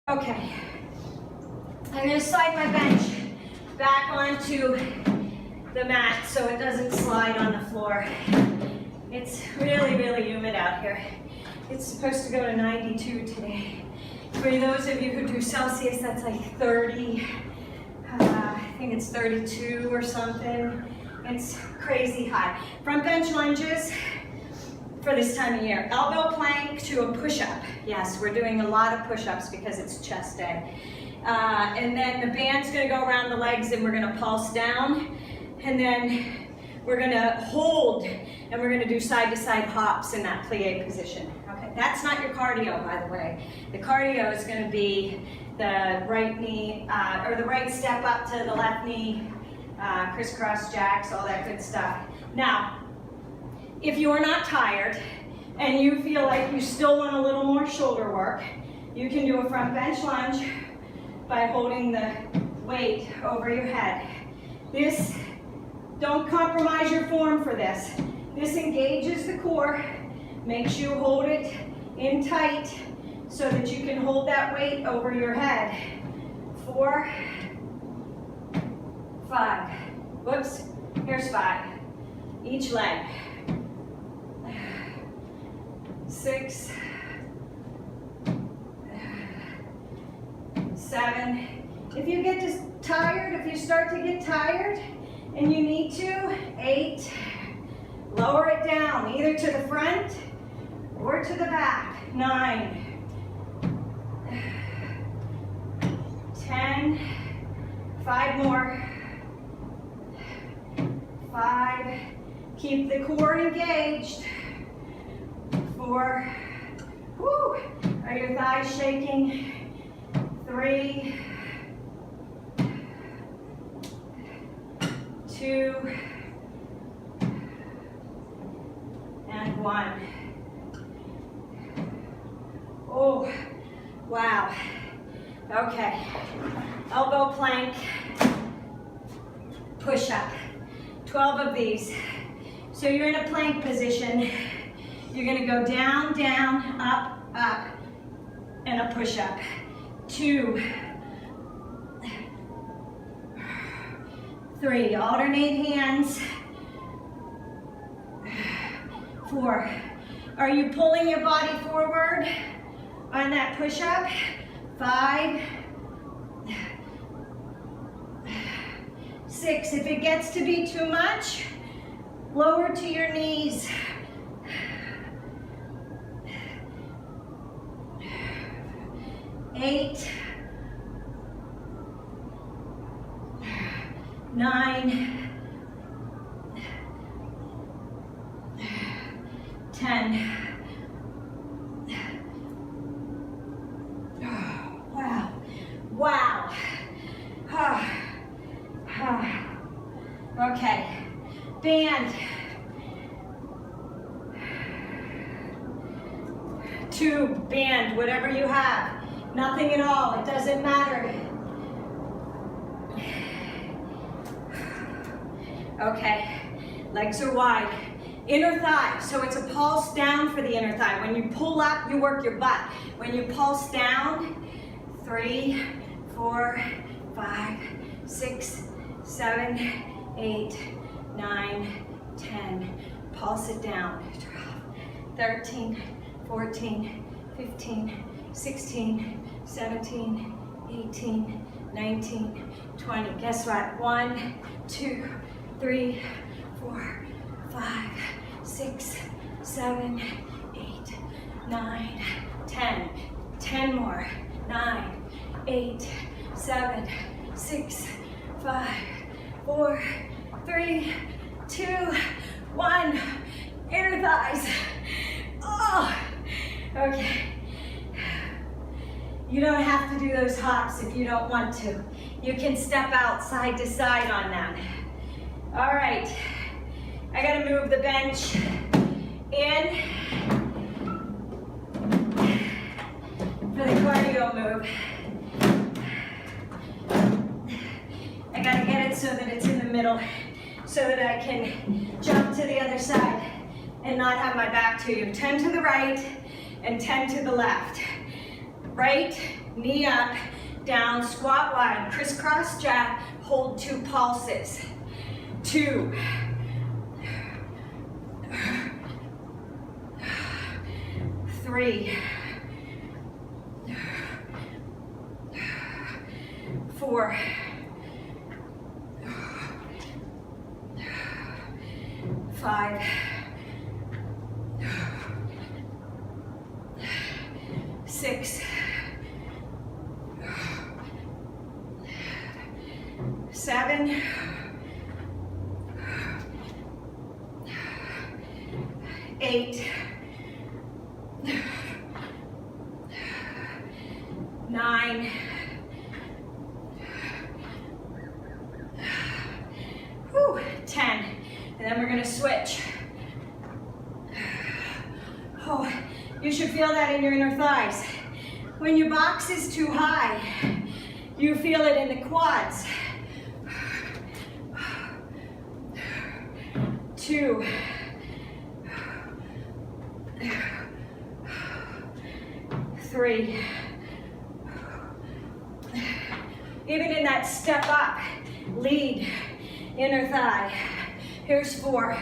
Okay, I'm going to slide my bench back onto the mat so it doesn't slide on the floor. It's really, really humid out here. It's supposed to go to 92 today. For those of you who do Celsius, that's like 30. I think it's 32 or something. It's crazy high. Front bench lunges for this time of year. Elbow plank to a push-up. Yes, we're doing a lot of push-ups because it's chest day. And then the band's gonna go around the legs and we're gonna pulse down. And then we're gonna hold and we're gonna do side-to-side hops in that plie position. Okay, that's not your cardio, by the way. The cardio is gonna be the right knee, or the right step up to the left knee, crisscross jacks, all that good stuff. Now, if you are not tired and you feel like you still want a little more shoulder work, you can do a front bench lunge by holding the weight over your head. This, don't compromise your form for this. This engages the core, makes you hold it in tight so that you can hold that weight over your head. 4, 5, whoops, here's 5, each leg. 6, 7. If you get tired, if you start to get tired and you need to, 8. Lower it down, either to the front or to the back. 9. 10. 5 more. 5. Keep the core engaged. 4. Woo. Are your thighs shaking? 3. 2. And 1. Oh, wow. Okay. Elbow plank, push up. 12 of these. So you're in a plank position. You're going to go down, down, up, up, and a push up. 2, 3, alternate hands. 4, are you pulling your body forward on that push-up? 5, 6, if it gets to be too much, lower to your knees. 8, 9, 10. Wow. Wow. Okay. Band. 2, band, whatever you have. Nothing at all, it doesn't matter. Okay, legs are wide. Inner thigh, so it's a pulse down for the inner thigh. When you pull up, you work your butt. When you pulse down, 3, 4, 5, 6, 7, 8, 9, 10. Pulse it down. 13, 14, 15, 16, 17, 18, 19, 20. Guess what? 1, 2, 3, 4, 5, 6, 7, 8, 9, 10. 10 more. 9, 8, 7, 6, 5, 4, 3, 2, 1. your thighs. Oh, okay. You don't have to do those hops if you don't want to. You can step out side to side on that. All right, I gotta move the bench in for the cardio move. I gotta get it so that it's in the middle so that I can jump to the other side and not have my back to you. 10 to the right and 10 to the left. Right, knee up, down, squat wide, crisscross jack, hold 2 pulses. 2. 3. 4. 5. 6. 7. 8. 9. Whew, 10. And then we're going to switch. Oh, you should feel that in your inner thighs. When your box is too high, you feel it in the quads. 2. 3. Even in that step up, lead, inner thigh. Here's 4.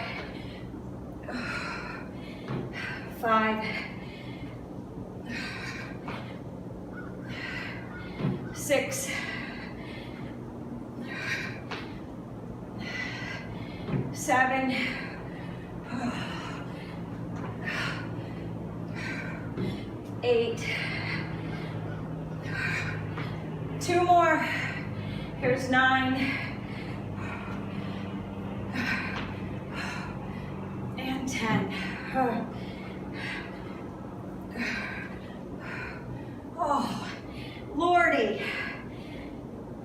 5. 6. 7. 8. 2 more. Here's 9. And 10. Oh, Lordy.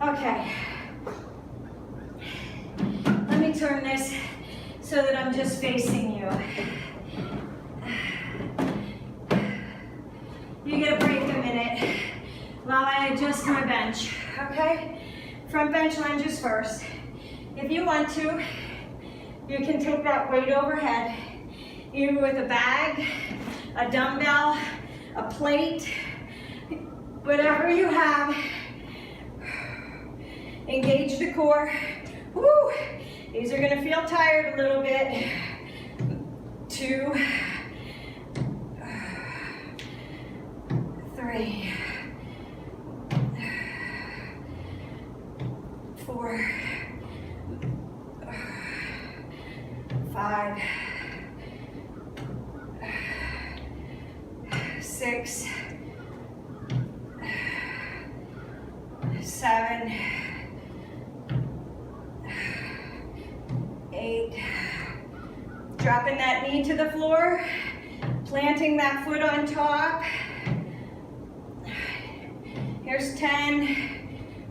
Okay. Let me turn this so that I'm just facing you. You get a break a minute while I adjust my bench, okay? Front bench lunges first. If you want to, you can take that weight overhead, either with a bag, a dumbbell, a plate, whatever you have. Engage the core. Woo! These are gonna feel tired a little bit. 2, 3, 4, 5, 6, 7, 8. Dropping that knee to the floor, planting that foot on top. Here's 10.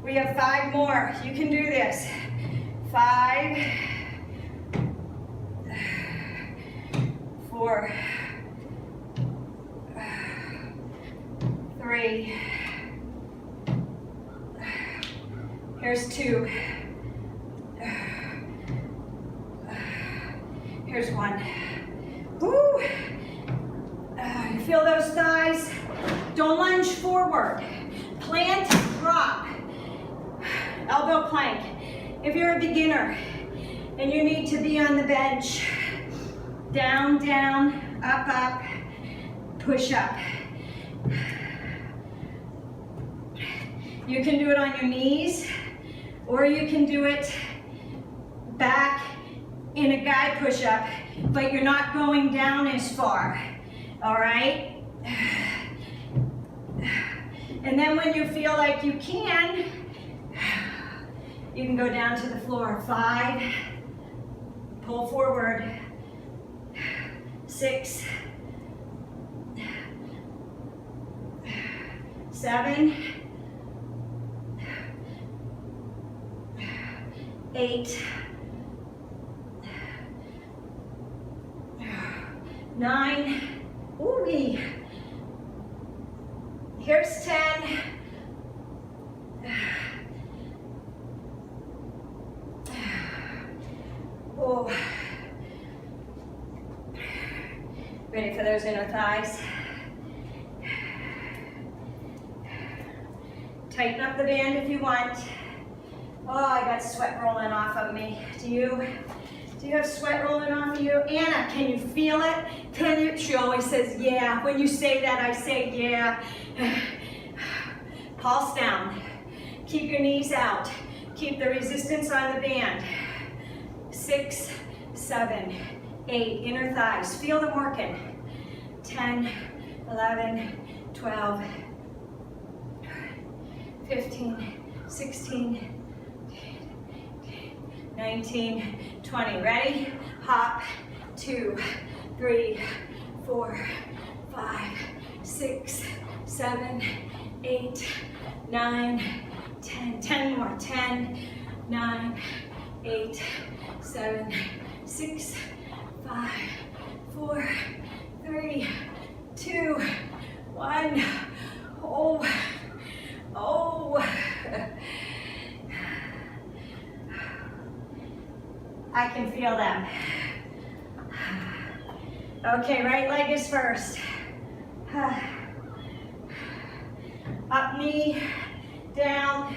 We have 5 more. You can do this. 5, 4, 3. Here's 2. Here's 1. Woo! You feel those thighs? Don't lunge forward. Plant, drop. Elbow plank. If you're a beginner and you need to be on the bench, down, down, up, push up. You can do it on your knees, or you can do it back in a guide push-up, but you're not going down as far, all right? And then when you feel like you can go down to the floor. 5, pull forward, 6, 7, 8, 9, ooh-wee. Here's 10. Oh. Ready for those inner thighs? Tighten up the band if you want. Oh, I got sweat rolling off of me. Do you have sweat rolling off of you? Anna, can you feel it? Can you? She always says, yeah. When you say that, I say, yeah. Pulse down. Keep your knees out. Keep the resistance on the band. 6, 7, 8, inner thighs. Feel them working. 10, 11, 12, 15, 16, 19, 20. Ready? Hop. 2, 3, 4, 5, 6, 7, 8, 9, 10. 10 more. 10, 9, 8, 7, 6, 5, 4, 3, 2, 1. Oh, oh. I can feel them. Okay, right leg is first. Up knee, down,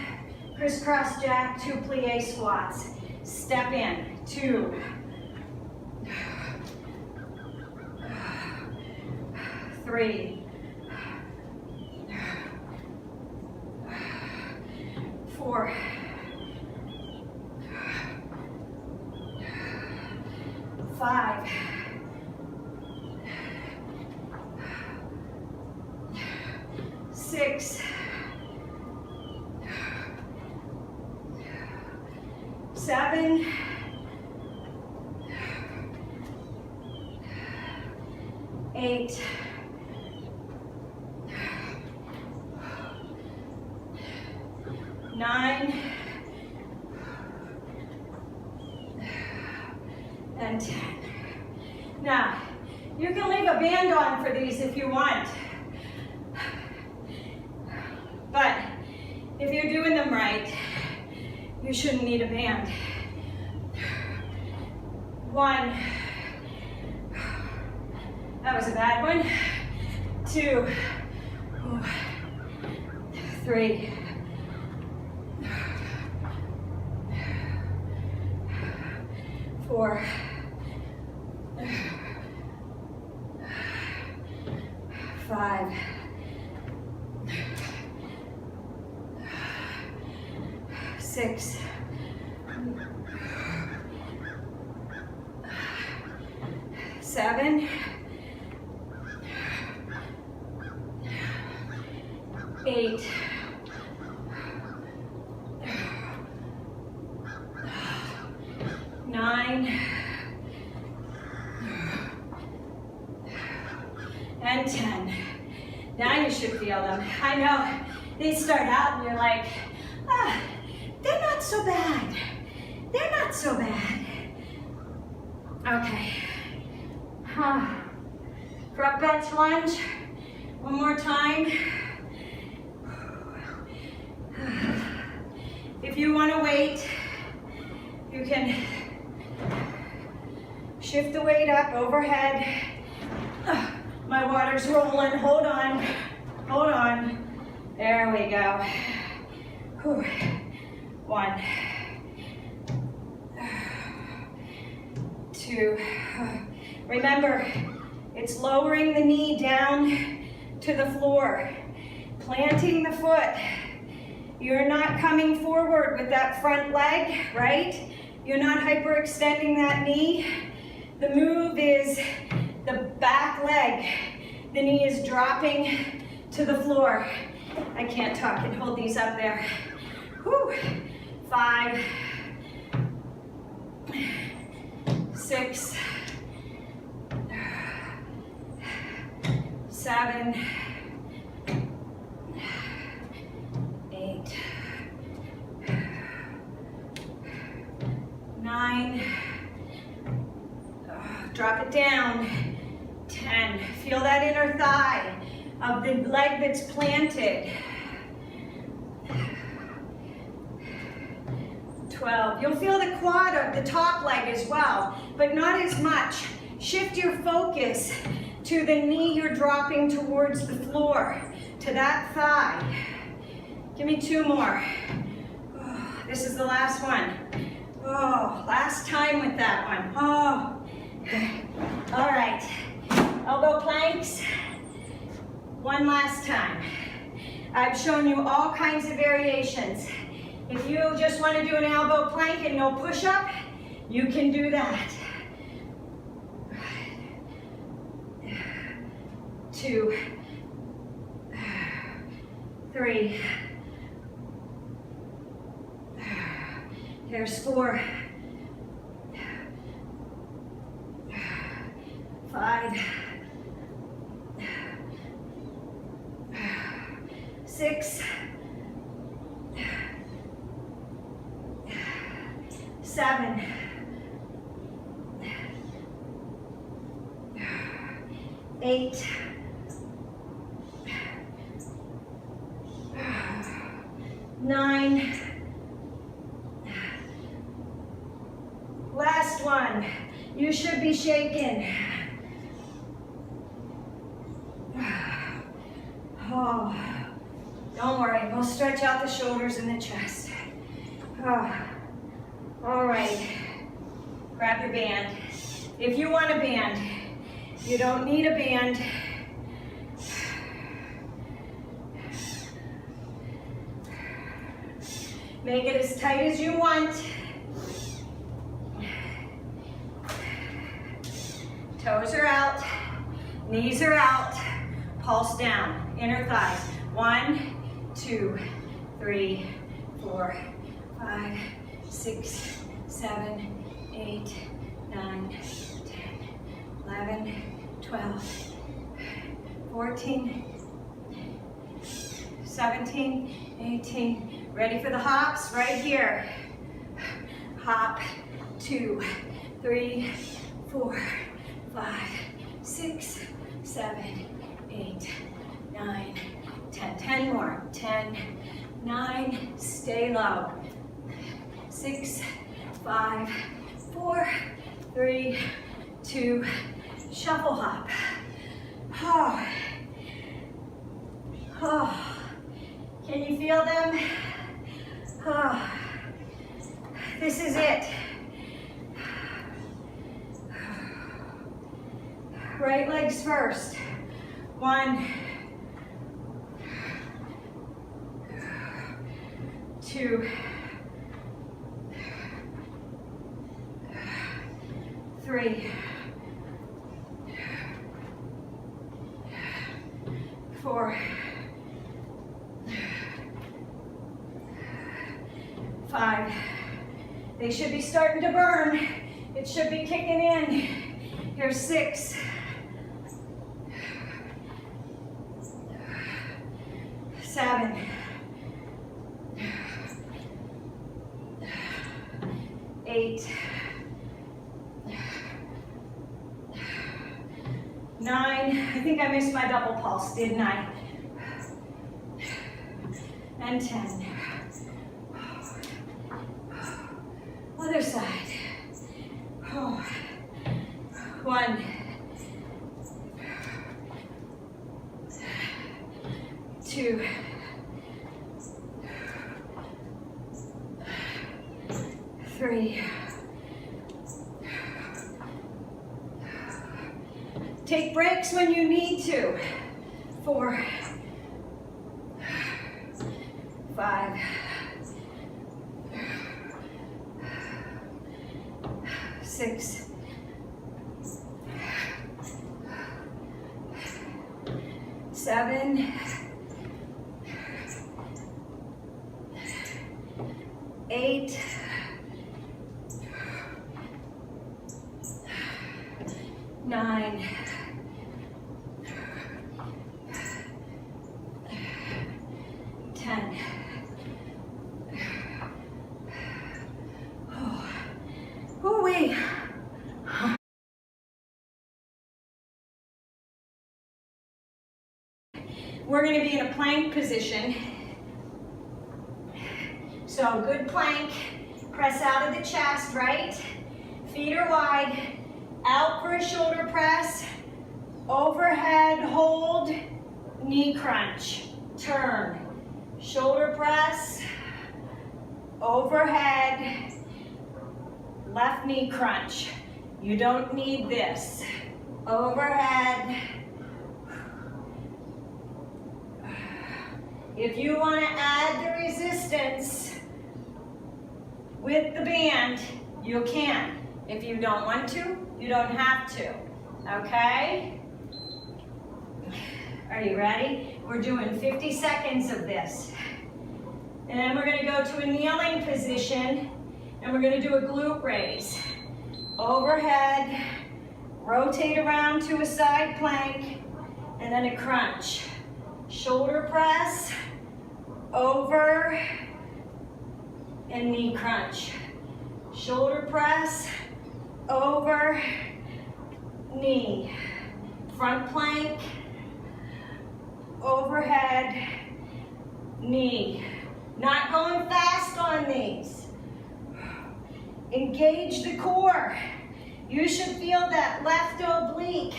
crisscross jack, 2 plie squats. Step in, 2. 3. 4. 5. 6. 7. 8. 9. And 10. Now, you can leave a band on for these if you want. But if you're doing them right, you shouldn't need a band. 1. That was a bad one. 2. 3. 4. 5. 6. 7. 8. 9. And 10. Now you should feel them. I know they start out and you're like, ah, they're not so bad. They're not so bad. Okay. Front bench lunge. One more time. If you want to wait, you can shift the weight up overhead. My water's rolling. Hold on. Hold on. There we go. 1. 2. Remember, it's lowering the knee down to the floor. Planting the foot. You're not coming forward with that front leg, right? You're not hyperextending that knee. The move is the back leg. The knee is dropping to the floor. I can't talk and hold these up there. Whew. 5, 6, 7, 8, 9, drop it down, 10. Feel that inner thigh of the leg that's planted. 12. You'll feel the quad of the top leg as well, but not as much. Shift your focus to the knee you're dropping towards the floor, to that thigh. Give me 2 more. Oh, this is the last one. Oh, last time with that one. Oh. All right. Elbow planks. One last time. I've shown you all kinds of variations. If you just want to do an elbow plank and no push-up, you can do that. 2, 3. There's 4. 5. 6. 7. 8. 9. Last one. You should be shaking. Oh, don't worry. We'll stretch out the shoulders and the chest. Oh. All right. Grab your band. If you want a band, you don't need a band. Make it as tight as you want. Toes are out, knees are out, pulse down, inner thighs. 1, 2, 3, 4, 5, 6, 7, 8, 9, 10, 11, 12, 14, 17, 18. Ready for the hops? Right here. Hop, 2, 3, 4, 5, 6, 7, 8, 9, 10. 10 more. 10, 9, stay low. 6, 5, 4, 3, 2, shuffle hop. Oh. Oh. Can you feel them? Oh. This is it. Right legs first. 1, 2, 3, 4, 5. They should be starting to burn. It should be kicking in. Here's 6. 7. 8. 9. I think I missed my double pulse, didn't I? And 10. Other side. Oh. 1. 2. 3. Take breaks when you need to. 4. 5. 6. 7. 8. 9. We're going to be in a plank position. So good plank, press out of the chest, right? Feet are wide, out for a shoulder press, overhead, hold, knee crunch, turn, shoulder press, overhead, left knee crunch. You don't need this. Overhead. If you want to add the resistance with the band, you can. If you don't want to, you don't have to. Okay? Are you ready? We're doing 50 seconds of this. And then we're going to go to a kneeling position, and we're going to do a glute raise. Overhead, rotate around to a side plank, and then a crunch. Shoulder press, over, and knee crunch. Shoulder press, over, knee. Front plank, overhead, knee. Not going fast on these. Engage the core. You should feel that left oblique.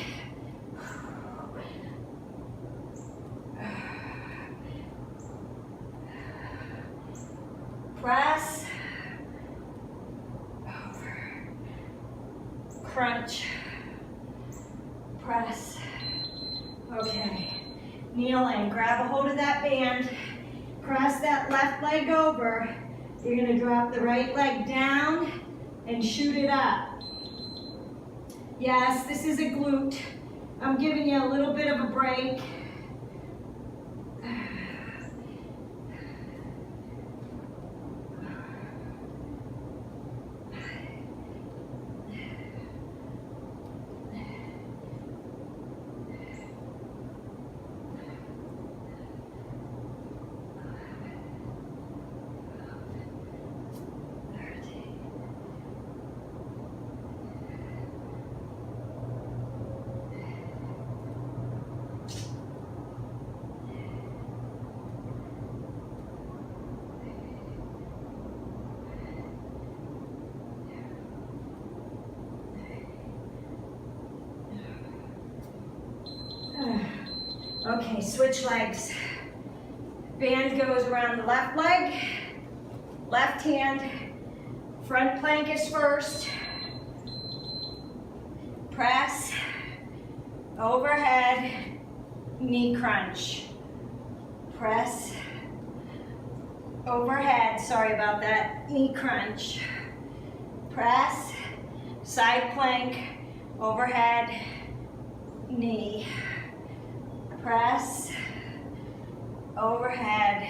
Press, over, crunch, press. Okay, kneel in, grab a hold of that band, cross that left leg over. You're gonna drop the right leg down and shoot it up. Yes, this is a glute. I'm giving you a little bit of a break. Okay, switch legs. Band goes around the left leg, left hand, front plank is first. Press, overhead, knee crunch. Press, overhead, sorry about that, knee crunch. Press, side plank, overhead, knee. Press, overhead,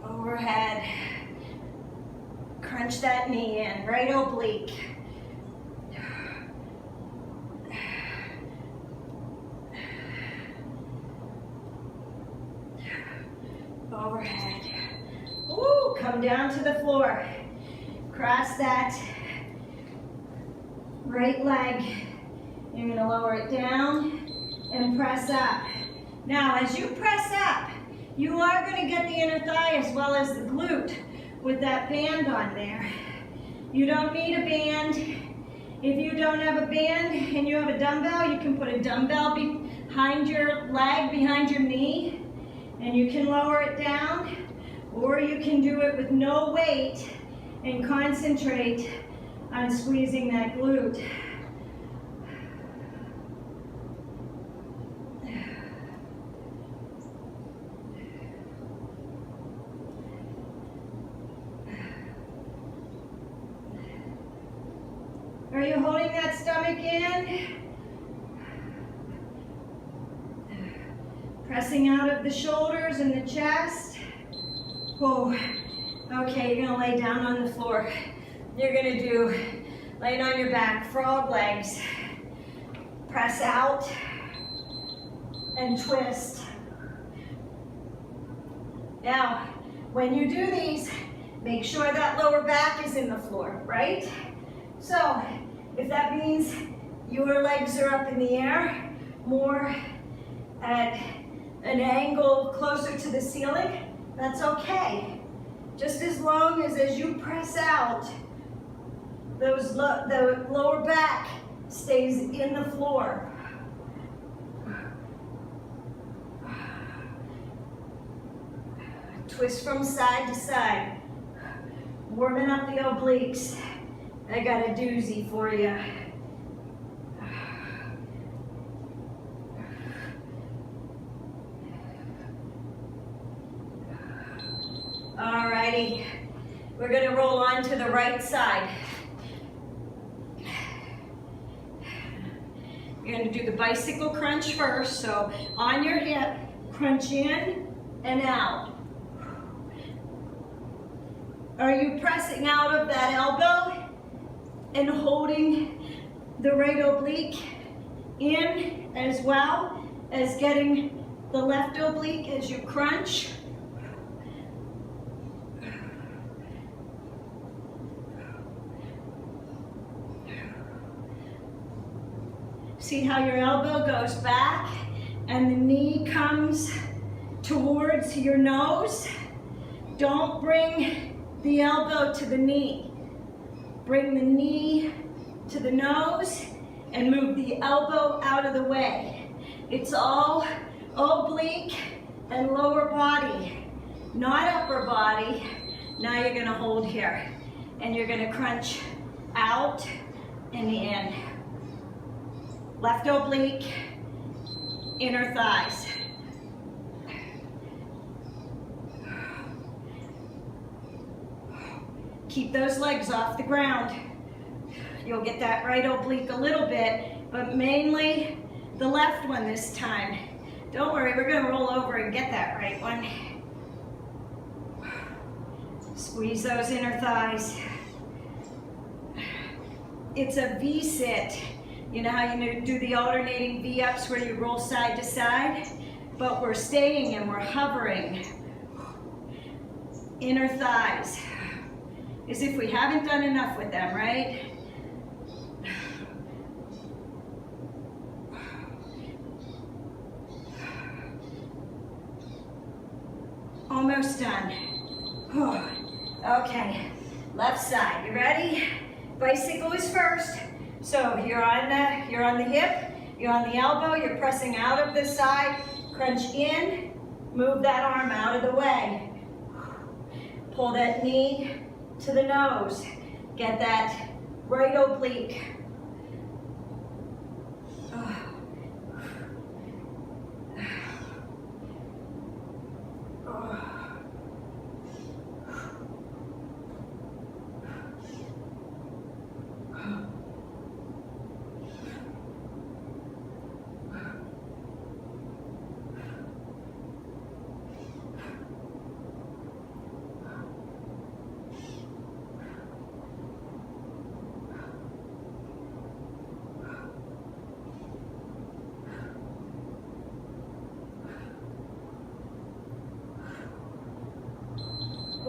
overhead, crunch that knee in, right oblique. Overhead. Woo, come down to the floor. Cross that right leg. You're going to lower it down and press up. Now, as you press up, you are going to get the inner thigh as well as the glute with that band on there. You don't need a band. If you don't have a band and you have a dumbbell, you can put a dumbbell behind your leg, behind your knee, and you can lower it down, or you can do it with no weight and concentrate on squeezing that glute. Are you holding that stomach in? Pressing out of the shoulders and the chest. Oh, okay, you're gonna lay down on the floor. You're gonna do, laying on your back, frog legs. Press out and twist. Now, when you do these, Make sure that lower back is in the floor, right? So, if that means your legs are up in the air, more at an angle closer to the ceiling, that's okay. Just as long as you press out, the lower back stays in the floor. Twist from side to side. Warming up the obliques. I got a doozy for you. Alrighty, we're gonna roll on to the right side. You're gonna do the bicycle crunch first, so on your hip, crunch in and out. Are you pressing out of that elbow and holding the right oblique in as well as getting the left oblique as you crunch? See how your elbow goes back and the knee comes towards your nose? Don't bring the elbow to the knee. Bring the knee to the nose and move the elbow out of the way. It's all oblique and lower body, not upper body. Now you're gonna hold here and you're gonna crunch out and in. Left oblique, inner thighs. Keep those legs off the ground. You'll get that right oblique a little bit, but mainly the left one this time. Don't worry, we're gonna roll over and get that right one. Squeeze those inner thighs. It's a V-sit. You know how you do the alternating V-ups where you roll side to side? But we're staying and we're hovering. Inner thighs. As if we haven't done enough with them, right? Almost done. Okay, left side, you ready? Bicycle is first. So you're on the hip, you're on the elbow, you're pressing out of the side, crunch in, move that arm out of the way. Pull that knee to the nose. Get that right oblique.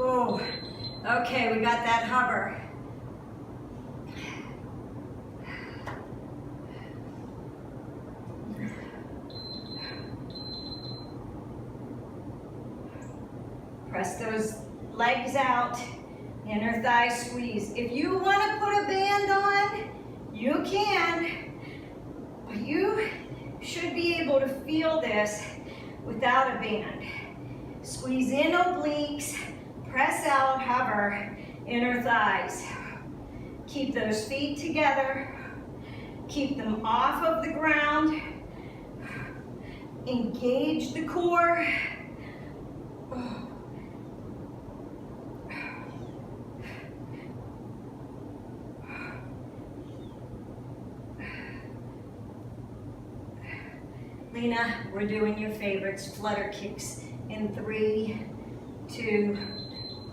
Oh, okay, we got that hover. Press those legs out, inner thigh squeeze. If you want to put a band on, you can, but you should be able to feel this without a band. Squeeze in obliques, press out, hover, inner thighs. Keep those feet together. Keep them off of the ground. Engage the core. Lena, we're doing your favorites, flutter kicks in 3, 2,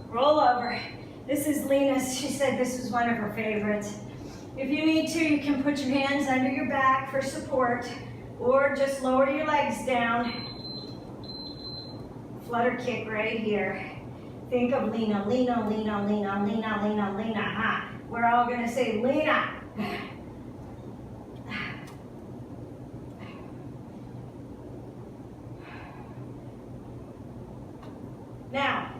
roll over. This is Lena's, she said this was one of her favorites. If you need to, you can put your hands under your back for support, or just lower your legs down. Flutter kick right here. Think of Lena, Lena, Lena, Lena, Lena, Lena, Lena, huh? We're all gonna say Lena. Now,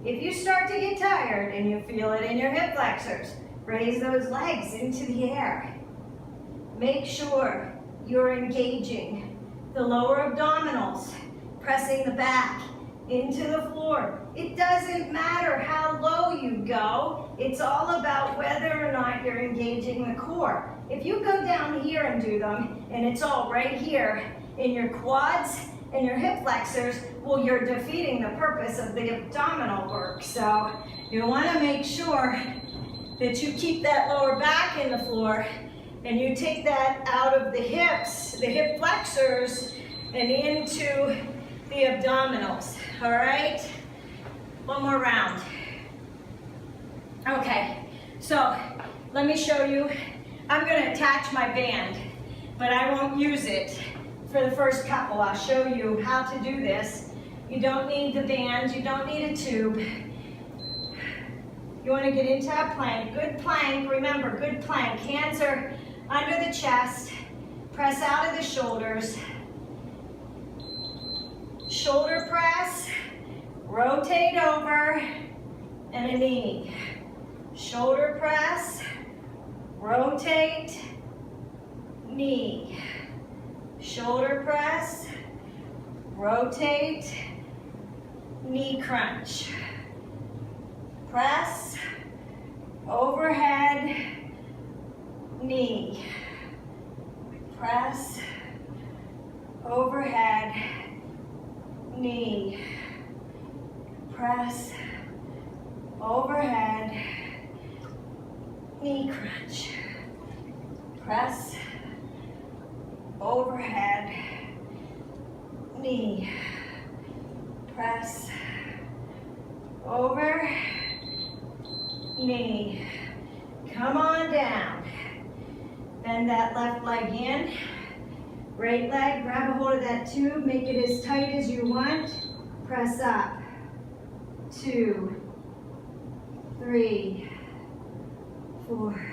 if you start to get tired and you feel it in your hip flexors, raise those legs into the air. Make sure you're engaging the lower abdominals, pressing the back into the floor. It doesn't matter how low you go. It's all about whether or not you're engaging the core. If you go down here and do them, and it's all right here in your quads and your hip flexors, well, you're defeating the purpose of the abdominal work. So you want to make sure that you keep that lower back in the floor and you take that out of the hips, the hip flexors, and into the abdominals. All right? One more round. Okay, so let me show you. I'm going to attach my band, but I won't use it for the first couple. I'll show you how to do this. You don't need the band, you don't need a tube. You want to get into a plank. Good plank, remember, good plank. Hands are under the chest. Press out of the shoulders. Shoulder press, rotate over, and a knee. Shoulder press, rotate, knee. Shoulder press, rotate, knee crunch. Press, overhead, knee. Press, overhead, knee. Press, overhead, knee crunch. Press, overhead, knee. Press, over, knee. Come on down. Bend that left leg in. Right leg, grab a hold of that tube, make it as tight as you want. Press up. 2, 3, 4.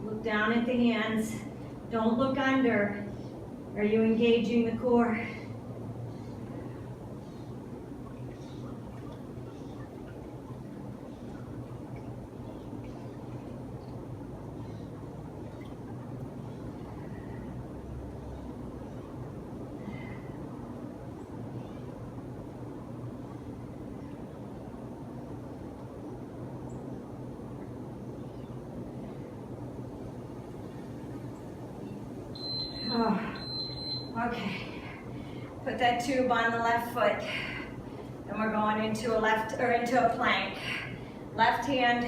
Look down at the hands. Don't look under. Are you engaging the core? Oh, okay. Put that tube on the left foot, and we're going into a plank. Left hand.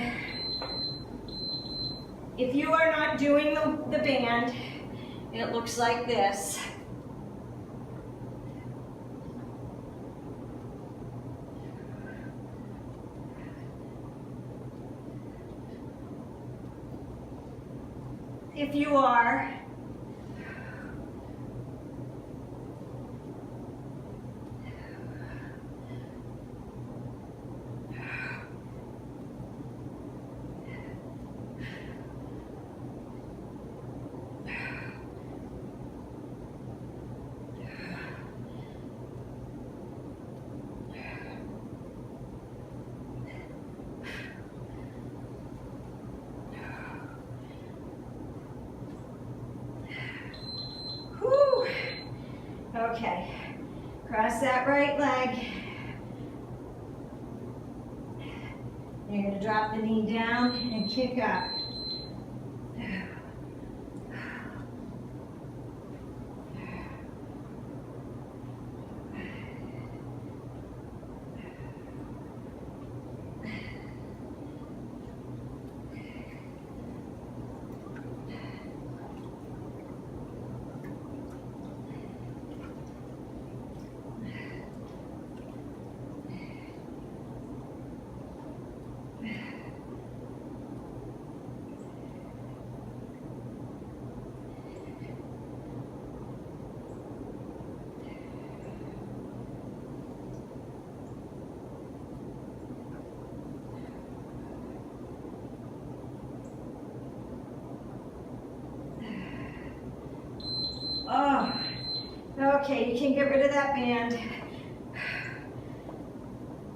If you are not doing the band, it looks like this. If you are, okay, cross that right leg. You're going to drop the knee down and kick up. Okay, you can get rid of that band.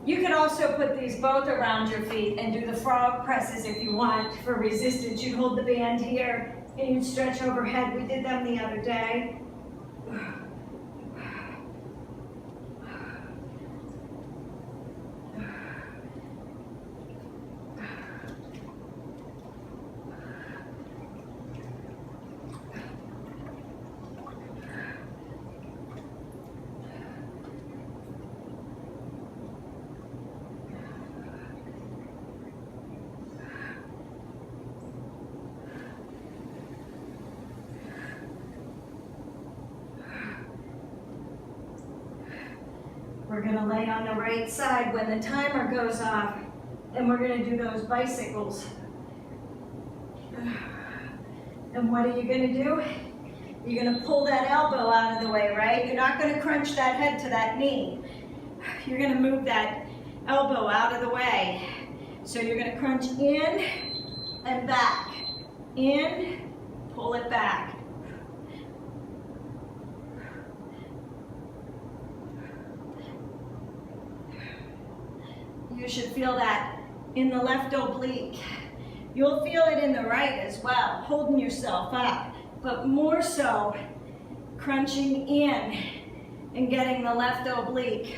You can also put these both around your feet and do the frog presses if you want for resistance. You'd hold the band here and you'd stretch overhead. We did them the other day. We're going to lay on the right side when the timer goes off, and we're going to do those bicycles. And what are you going to do? You're going to pull that elbow out of the way, right? You're not going to crunch that head to that knee. You're going to move that elbow out of the way. So you're going to crunch in and back. In, pull it back. You should feel that in the left oblique. You'll feel it in the right as well, holding yourself up, but more so crunching in and getting the left oblique.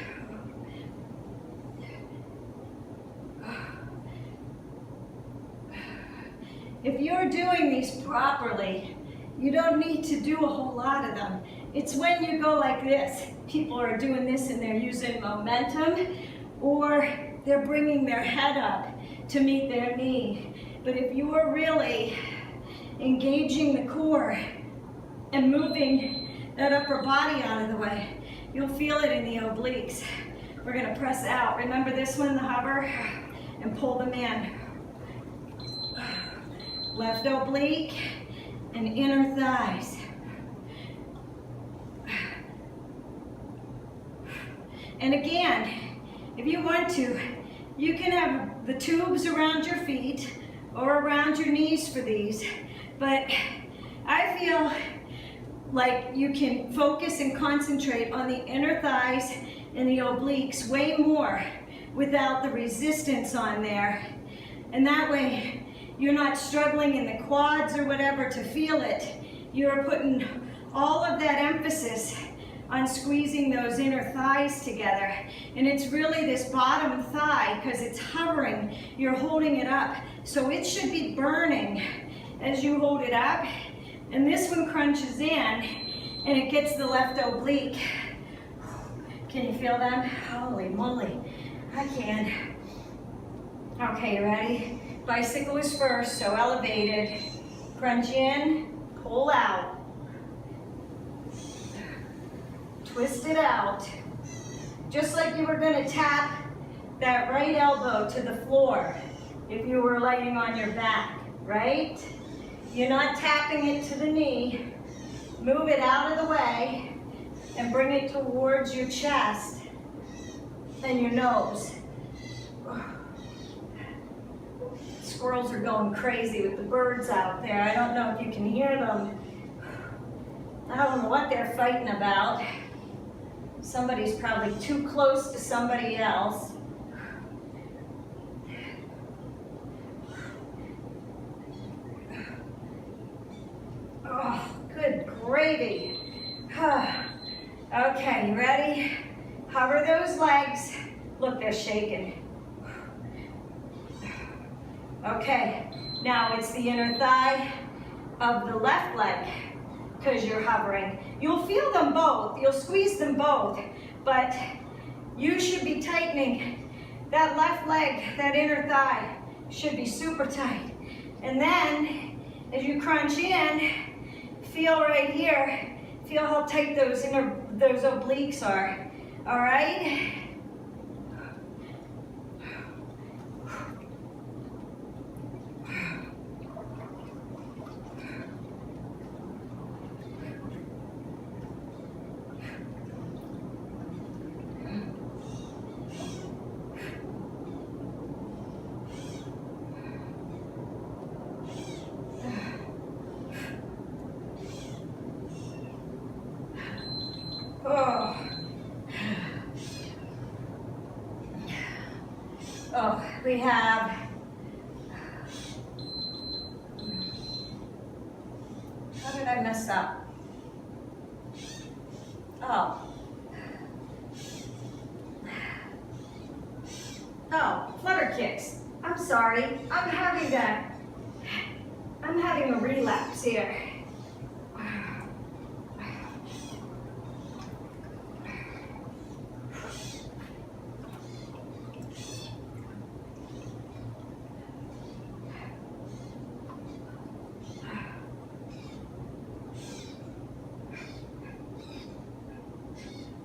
If you're doing these properly, you don't need to do a whole lot of them. It's when you go like this. People are doing this and they're using momentum, or they're bringing their head up to meet their knee. But if you are really engaging the core and moving that upper body out of the way, you'll feel it in the obliques. We're going to press out. Remember this one, the hover, and pull them in. Left oblique and inner thighs. And again, if you want to, you can have the tubes around your feet or around your knees for these, but I feel like you can focus and concentrate on the inner thighs and the obliques way more without the resistance on there. And that way, you're not struggling in the quads or whatever to feel it. You're putting all of that emphasis on squeezing those inner thighs together. And it's really this bottom thigh, because it's hovering, you're holding it up. So it should be burning as you hold it up. And this one crunches in and it gets the left oblique. Can you feel that? Holy moly, I can. Okay, you ready? Bicycle is first, so elevated. Crunch in, pull out. Twist it out. Just like you were going to tap that right elbow to the floor if you were laying on your back, right? You're not tapping it to the knee. Move it out of the way and bring it towards your chest and your nose. Squirrels are going crazy with the birds out there. I don't know if you can hear them. I don't know what they're fighting about. Somebody's probably too close to somebody else. Oh, good gravy. Okay, you ready? Hover those legs. Look, they're shaking. Okay, now it's the inner thigh of the left leg, because you're hovering. You'll feel them both, you'll squeeze them both, but you should be tightening that left leg, that inner thigh should be super tight. And then, as you crunch in, feel right here, feel how tight those obliques are, all right? We have how did I mess up? Oh, flutter kicks. I'm sorry. I'm having a relapse here.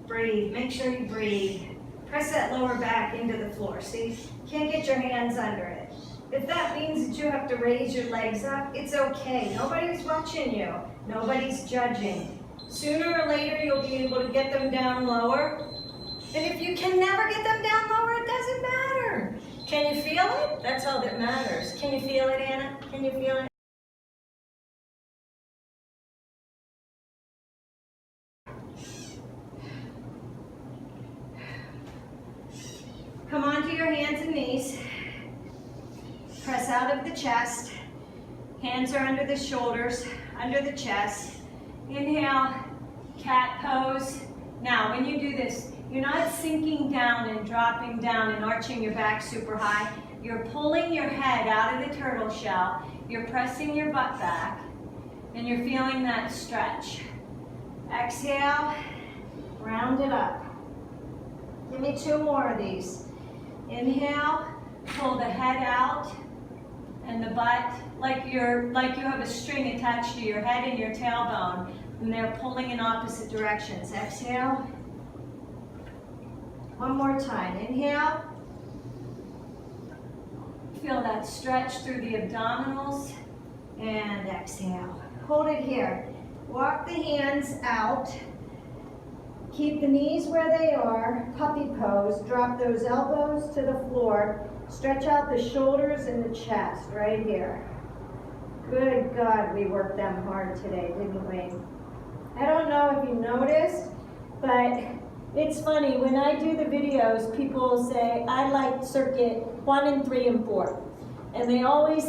Breathe, make sure you breathe. Press that lower back into the floor. See, can't get your hands under it. If that means that you have to raise your legs up, it's okay. Nobody's watching you. Nobody's judging. Sooner or later, you'll be able to get them down lower. And if you can never get them down lower, it doesn't matter. Can you feel it? That's all that matters. Can you feel it, Anna? Can you feel it? Come onto your hands and knees. Press out of the chest. Hands are under the shoulders, under the chest. Inhale, cat pose. Now, when you do this, you're not sinking down and dropping down and arching your back super high. You're pulling your head out of the turtle shell. You're pressing your butt back, and you're feeling that stretch. Exhale, round it up. Give me 2 more of these. Inhale, pull the head out and the butt like you have a string attached to your head and your tailbone, and they're pulling in opposite directions. Exhale. One more time. Inhale. Feel that stretch through the abdominals, and exhale. Hold it here. Walk the hands out. Keep the knees where they are, puppy pose. Drop those elbows to the floor. Stretch out the shoulders and the chest right here. Good God, we worked them hard today, didn't we? I don't know if you noticed, but it's funny, when I do the videos, people say, I like circuit 1 and 3 and 4. And they always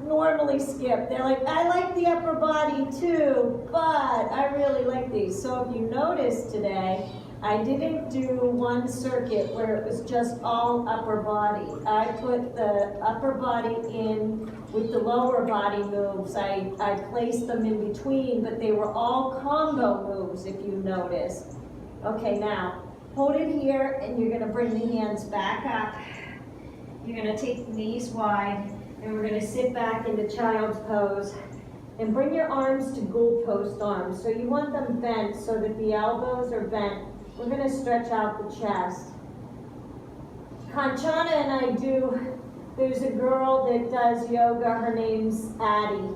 normally skip. They're like, I like the upper body too, but I really like these. So if you notice today, I didn't do one circuit where it was just all upper body. I put the upper body in with the lower body moves. I placed them in between, but they were all combo moves if you notice. Okay, now, hold it here, and you're gonna bring the hands back up. You're gonna take the knees wide, and we're gonna sit back into child's pose. And bring your arms to goalpost arms. So you want them bent so that the elbows are bent. We're gonna stretch out the chest. Kanchana and I there's a girl that does yoga, her name's Addie.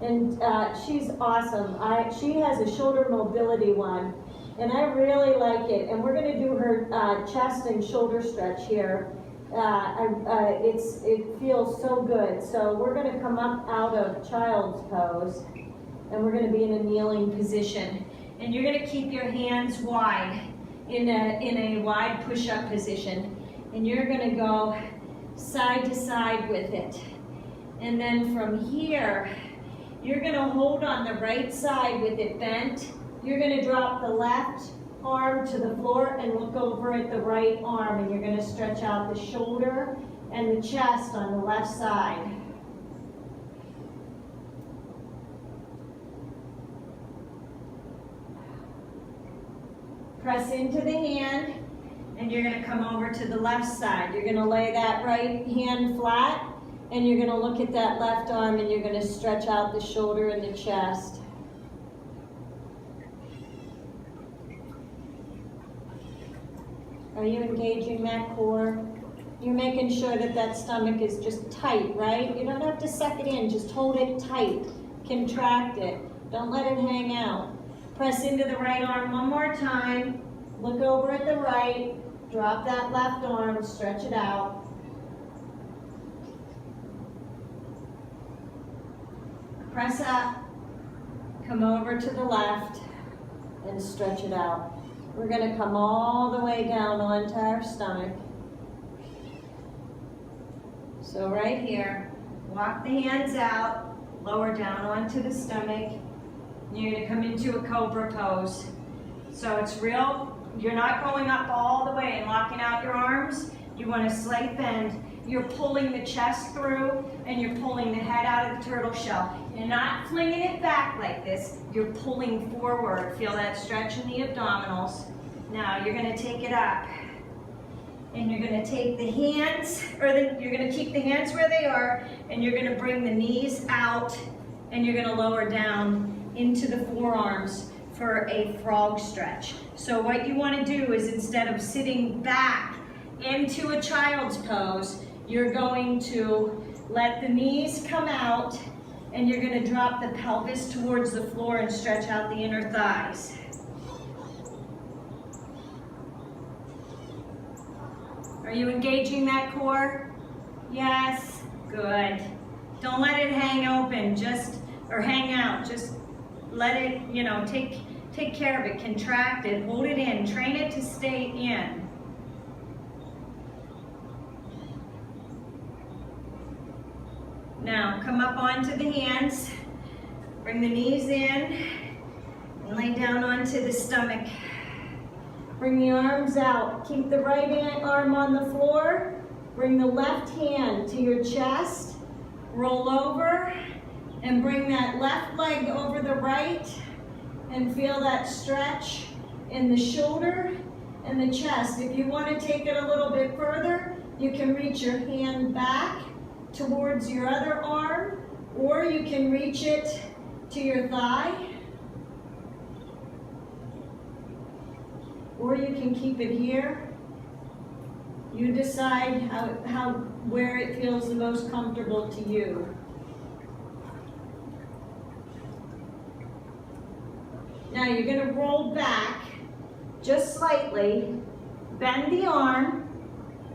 And she's awesome. She has a shoulder mobility one, and I really like it. And we're gonna do her chest and shoulder stretch here. It feels so good. So we're going to come up out of child's pose, and we're going to be in a kneeling position. And you're going to keep your hands wide in a wide push-up position, and you're going to go side to side with it. And then from here, you're going to hold on the right side with it bent. You're going to drop the left arm to the floor and look over at the right arm, and you're going to stretch out the shoulder and the chest on the left side. Press into the hand, and you're going to come over to the left side. You're going to lay that right hand flat, and you're going to look at that left arm, and you're going to stretch out the shoulder and the chest. Are you engaging that core? You're making sure that that stomach is just tight, right? You don't have to suck it in, just hold it tight. Contract it. Don't let it hang out. Press into the right arm one more time. Look over at the right. Drop that left arm, stretch it out. Press up. Come over to the left and stretch it out. We're going to come all the way down onto our stomach. So right here, walk the hands out, lower down onto the stomach. You're gonna come into a cobra pose. So it's real, you're not going up all the way and locking out your arms. You want a slight bend. You're pulling the chest through and you're pulling the head out of the turtle shell. You're not flinging it back like this. You're pulling forward. Feel that stretch in the abdominals. Now you're gonna take it up and you're gonna take the hands, you're gonna keep the hands where they are, and you're gonna bring the knees out and you're gonna lower down into the forearms for a frog stretch. So what you wanna do is, instead of sitting back into a child's pose, you're going to let the knees come out and you're gonna drop the pelvis towards the floor and stretch out the inner thighs. Are you engaging that core? Yes, good. Don't let it hang open, or hang out, just let it, take care of it, contract it, hold it in, train it to stay in. Now, come up onto the hands, bring the knees in, and lay down onto the stomach. Bring the arms out. Keep the right arm on the floor. Bring the left hand to your chest. Roll over, and bring that left leg over the right, and feel that stretch in the shoulder and the chest. If you want to take it a little bit further, you can reach your hand back towards your other arm, or you can reach it to your thigh, or you can keep it here. You decide where it feels the most comfortable to you. Now you're going to roll back just slightly, bend the arm,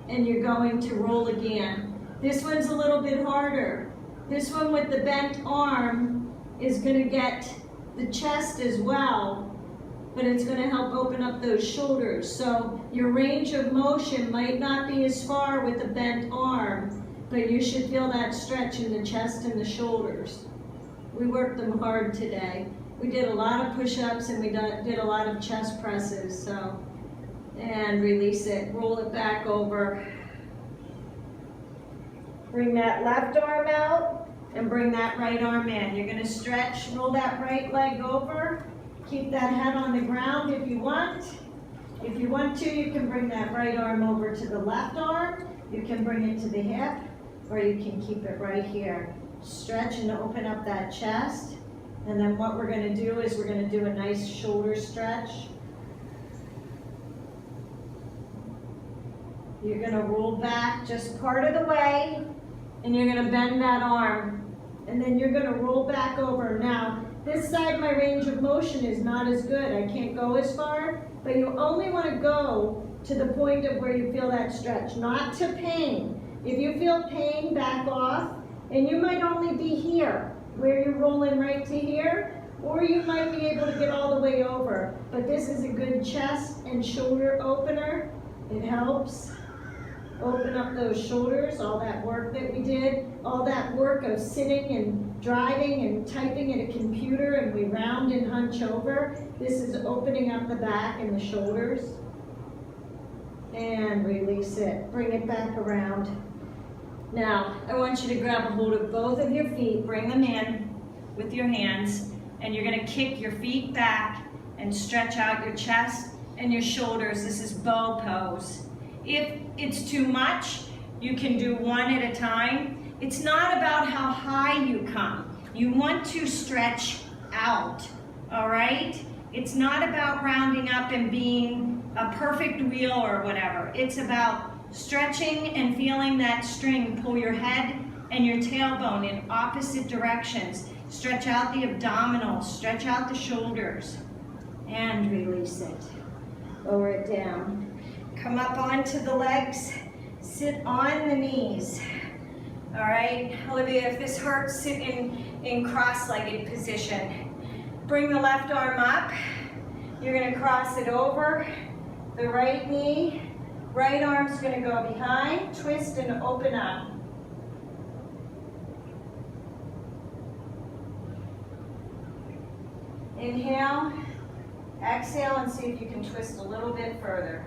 and you're going to roll again. This one's a little bit harder. This one with the bent arm is going to get the chest as well, but it's going to help open up those shoulders. So your range of motion might not be as far with the bent arm, but you should feel that stretch in the chest and the shoulders. We worked them hard today. We did a lot of push-ups and we did a lot of chest presses. And release it, roll it back over. Bring that left arm out and bring that right arm in. You're gonna stretch, roll that right leg over. Keep that head on the ground if you want. If you want to, you can bring that right arm over to the left arm. You can bring it to the hip, or you can keep it right here. Stretch and open up that chest. And then what we're gonna do is we're gonna do a nice shoulder stretch. You're gonna roll back just part of the way, and you're gonna bend that arm. And then you're gonna roll back over. Now, this side, my range of motion is not as good. I can't go as far, but you only wanna go to the point of where you feel that stretch, not to pain. If you feel pain, back off, and you might only be here, where you're rolling right to here, or you might be able to get all the way over. But this is a good chest and shoulder opener. It helps open up those shoulders, all that work that we did, all that work of sitting and driving and typing at a computer, and we round and hunch over. This is opening up the back and the shoulders. And release it, bring it back around. Now, I want you to grab a hold of both of your feet, bring them in with your hands, and you're gonna kick your feet back and stretch out your chest and your shoulders. This is bow pose. If it's too much, you can do one at a time. It's not about how high you come. You want to stretch out, all right? It's not about rounding up and being a perfect wheel or whatever. It's about stretching and feeling that string pull your head and your tailbone in opposite directions. Stretch out the abdominals, stretch out the shoulders, and release it. Lower it down. Come up onto the legs, sit on the knees. All right, Olivia, if this hurts, sit in cross-legged position. Bring the left arm up. You're gonna cross it over the right knee. Right arm's gonna go behind, twist and open up. Inhale, exhale, and see if you can twist a little bit further.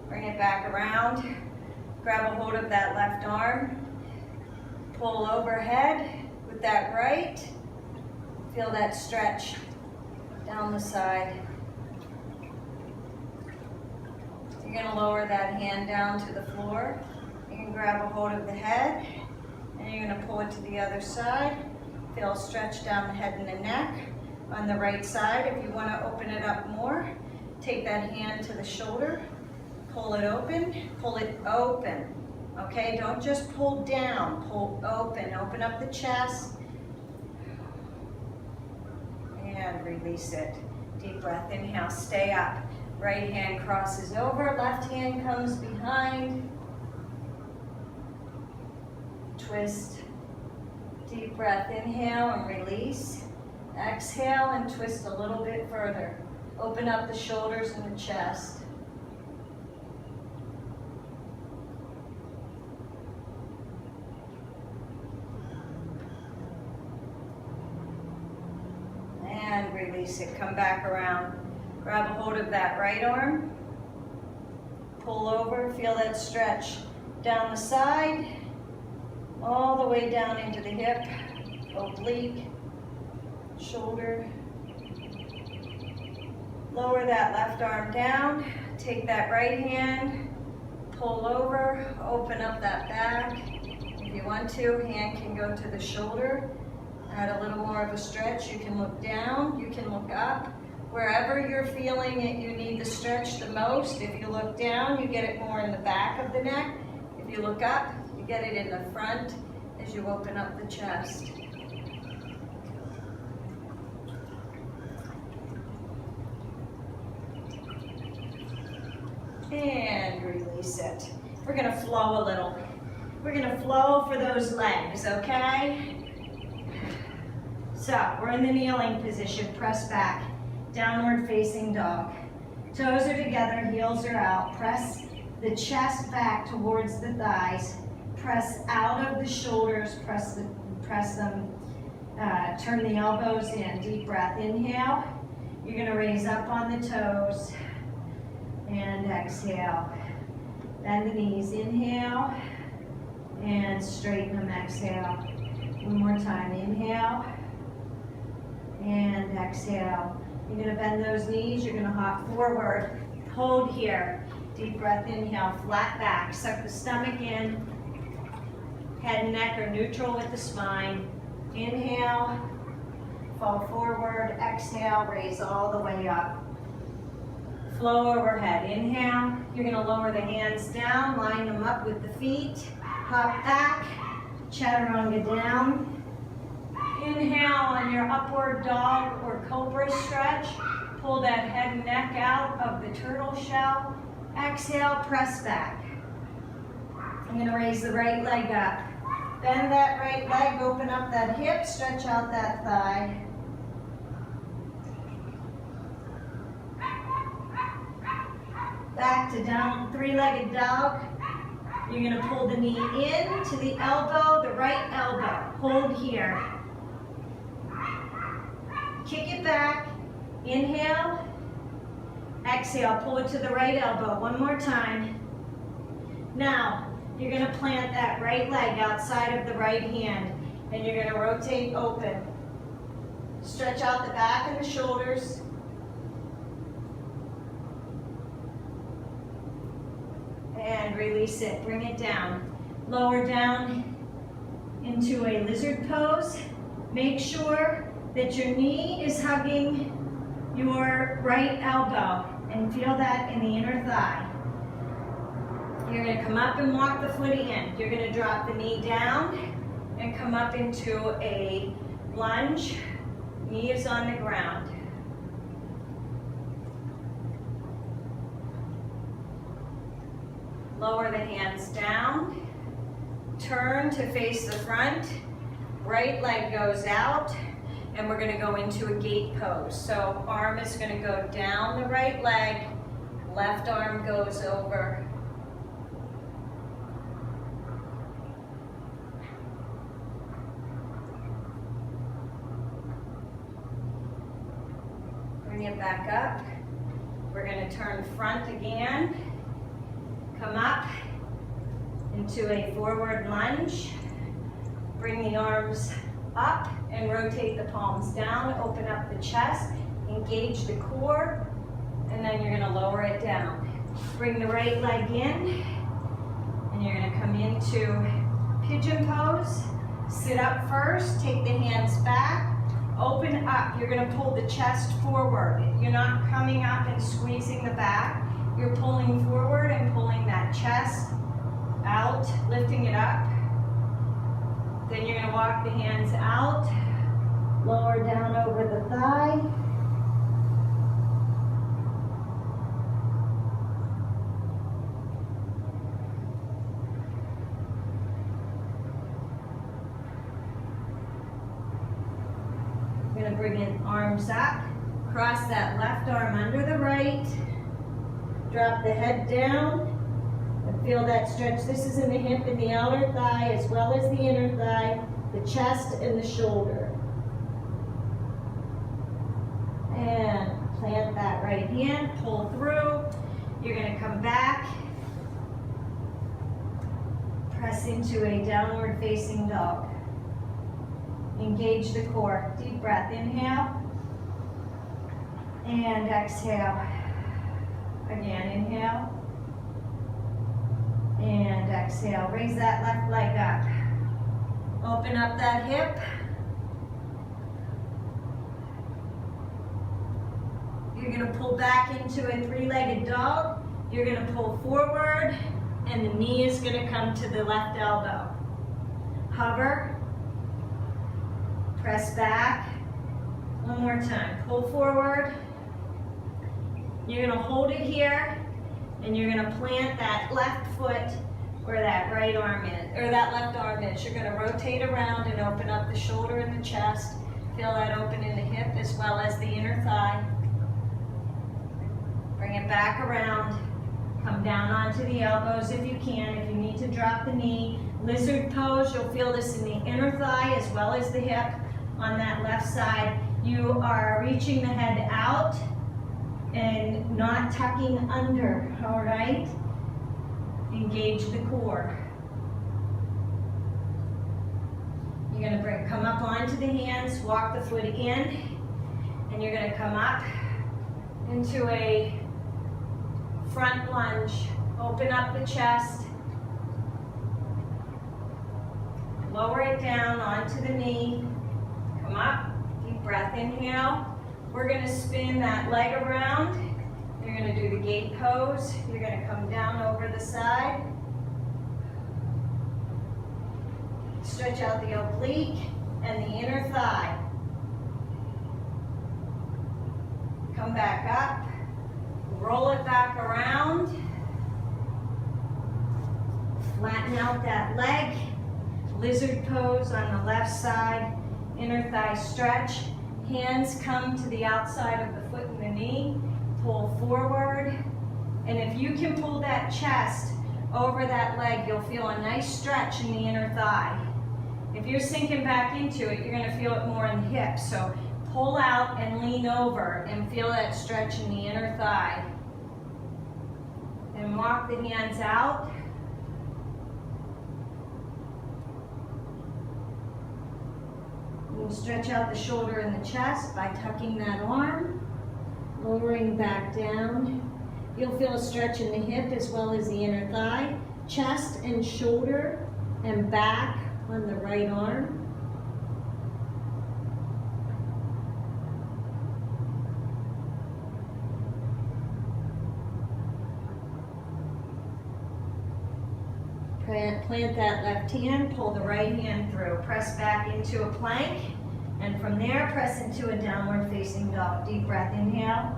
Bring it back around. Grab a hold of that left arm. Pull overhead with that right. Feel that stretch down the side. You're going to lower that hand down to the floor. You can grab a hold of the head, and you're going to pull it to the other side. Feel a stretch down the head and the neck. On the right side, if you want to open it up more, take that hand to the shoulder, pull it open, okay? Don't just pull down, pull open. Open up the chest, and release it. Deep breath, inhale, stay up. Right hand crosses over, left hand comes behind. Twist. Deep breath, inhale and release. Exhale and twist a little bit further. Open up the shoulders and the chest. And release it, come back around. Grab a hold of that right arm. Pull over, feel that stretch down the side, all the way down into the hip, oblique, shoulder. Lower that left arm down, take that right hand, pull over, open up that back. If you want to, hand can go to the shoulder. Add a little more of a stretch. You can look down, you can look up. Wherever you're feeling it, you need the stretch the most. If you look down, you get it more in the back of the neck. If you look up, you get it in the front as you open up the chest. And release it. We're gonna flow a little. We're gonna flow for those legs, okay? So, we're in the kneeling position, press back. Downward facing dog. Toes are together, heels are out. Press the chest back towards the thighs. Press out of the shoulders, press them, turn the elbows in. Deep breath, inhale. You're gonna raise up on the toes and exhale. Bend the knees, inhale, and straighten them, exhale. One more time, inhale, and exhale. You're going to bend those knees, you're going to hop forward, hold here. Deep breath, inhale, flat back, suck the stomach in. Head and neck are neutral with the spine. Inhale, fall forward, exhale, raise all the way up. Flow overhead, inhale. You're going to lower the hands down, line them up with the feet. Hop back, chaturanga down. Inhale on your upward dog or cobra stretch. Pull that head and neck out of the turtle shell. Exhale, press back. I'm going to raise the right leg up. Bend that right leg, open up that hip, stretch out that thigh. Back to down, three-legged dog. You're going to pull the knee in to the elbow, the right elbow. Hold here. Kick it back, inhale, exhale, pull it to the right elbow, one more time. Now, you're gonna plant that right leg outside of the right hand, and you're gonna rotate open. Stretch out the back and the shoulders. And release it, bring it down. Lower down into a lizard pose. Make sure that your knee is hugging your right elbow, and feel that in the inner thigh. You're going to come up and walk the foot in. You're going to drop the knee down and come up into a lunge. Knee is on the ground. Lower the hands down. Turn to face the front. Right leg goes out. And we're going to go into a gate pose. So arm is going to go down the right leg, left arm goes over. it back up. We're going to turn front again. Come up into a forward lunge. Bring the arms up and rotate the palms down. Open up the chest. Engage the core. And then you're going to lower it down. Bring the right leg in. And you're going to come into pigeon pose. Sit up first. Take the hands back. Open up. You're going to pull the chest forward. You're not coming up and squeezing the back. You're pulling forward and pulling that chest out, lifting it up. Then you're going to walk the hands out, lower down over the thigh. You're going to bring in arms up, cross that left arm under the right, drop the head down, and feel that stretch. This is in the hip and the outer thigh as well as the inner thigh, the chest and the shoulder. And plant that right hand, pull through. You're going to come back, press into a downward facing dog. Engage the core. Deep breath. Inhale. And exhale. Again, inhale. And exhale. Raise that left leg up. Open up that hip. You're going to pull back into a three-legged dog. You're going to pull forward, and the knee is going to come to the left elbow. Hover. Press back. One more time. Pull forward. You're going to hold it here, and you're going to plant that left foot where that right arm is, or that left arm is. You're going to rotate around and open up the shoulder and the chest. Feel that open in the hip as well as the inner thigh. Bring it back around. Come down onto the elbows if you can. If you need to drop the knee. Lizard pose, you'll feel this in the inner thigh as well as the hip on that left side. You are reaching the head out and not tucking under, all right? Engage the core. You're going to come up onto the hands, walk the foot in, and you're going to come up into a front lunge. Open up the chest. Lower it down onto the knee. Come up. Deep breath. Inhale. We're going to spin that leg around. You're going to do the gate pose. You're going to come down over the side. Stretch out the oblique and the inner thigh. Come back up. Roll it back around. Flatten out that leg. Lizard pose on the left side. Inner thigh stretch. Hands come to the outside of the foot and the knee. Pull forward. And if you can pull that chest over that leg, you'll feel a nice stretch in the inner thigh. If you're sinking back into it, you're going to feel it more in the hips. So pull out and lean over and feel that stretch in the inner thigh. And walk the hands out. You can stretch out the shoulder and the chest by tucking that arm, lowering back down. You'll feel a stretch in the hip as well as the inner thigh, chest and shoulder and back on the right arm. Plant that left hand, pull the right hand through. Press back into a plank, and from there, press into a downward facing dog. Deep breath, inhale.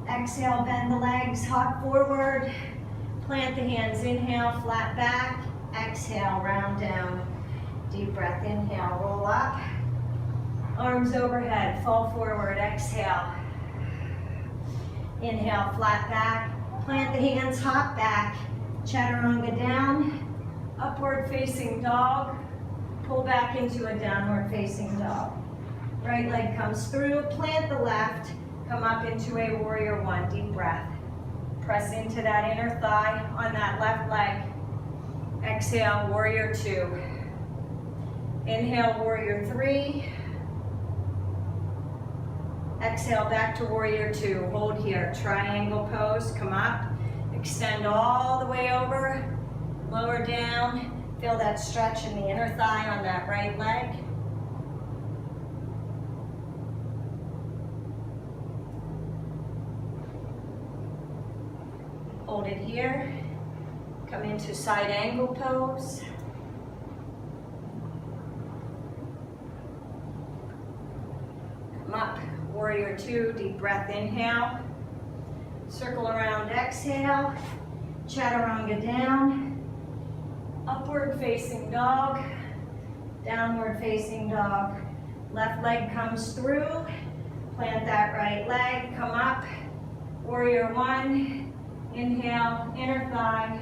Exhale, bend the legs, hop forward. Plant the hands, inhale, flat back. Exhale, round down. Deep breath, inhale, roll up. Arms overhead, fall forward, exhale. Inhale, flat back. Plant the hands, hop back. Chaturanga down, upward facing dog, pull back into a downward facing dog. Right leg comes through, plant the left, come up into a warrior one, deep breath. Press into that inner thigh on that left leg. Exhale, warrior two. Inhale, warrior three. Exhale, back to warrior two. Hold here, triangle pose, come up. Extend all the way over, lower down. Feel that stretch in the inner thigh on that right leg. Hold it here. Come into side angle pose. Come up, warrior two, deep breath, inhale. Circle around, exhale. Chaturanga down. Upward facing dog. Downward facing dog. Left leg comes through. Plant that right leg, come up. Warrior one. Inhale, inner thigh.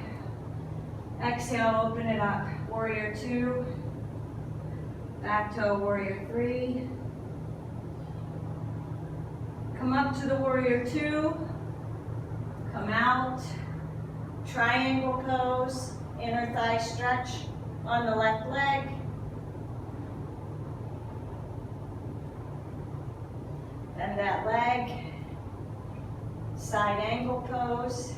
Exhale, open it up. Warrior two. Back to warrior three. Come up to the warrior two. Come out. Triangle pose. Inner thigh stretch on the left leg. Bend that leg. Side angle pose.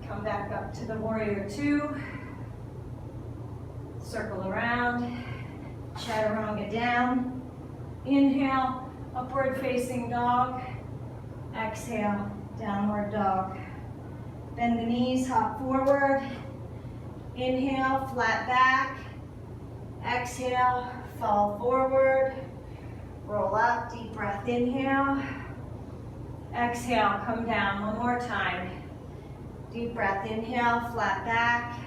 Come back up to the warrior two. Circle around. Chaturanga down. Inhale, upward facing dog. Exhale, downward dog. Bend the knees, hop forward. Inhale, flat back. Exhale, fall forward. Roll up, deep breath, inhale. Exhale, come down one more time. Deep breath, inhale, flat back.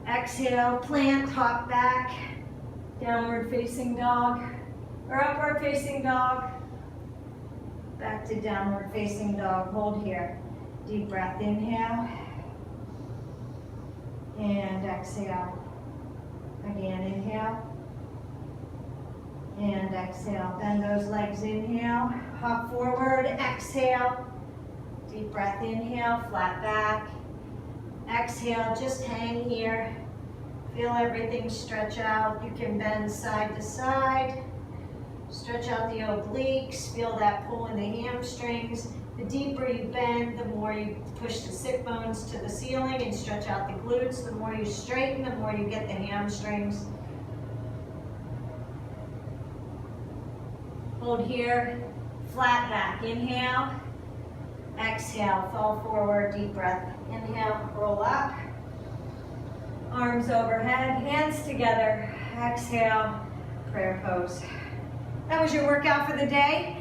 Exhale, plant, hop back. Downward facing dog, or upward facing dog. Back to downward facing dog, hold here. Deep breath, inhale. And exhale. Again, inhale. And exhale. Bend those legs, inhale. Hop forward, exhale. Deep breath, inhale, flat back. Exhale, just hang here. Feel everything stretch out. You can bend side to side. Stretch out the obliques. Feel that pull in the hamstrings. The deeper you bend, the more you push the sit bones to the ceiling and stretch out the glutes. The more you straighten, the more you get the hamstrings. Hold here, flat back, inhale. Exhale, fall forward, deep breath. Inhale, roll up. Arms overhead, hands together. Exhale, prayer pose. That was your workout for the day.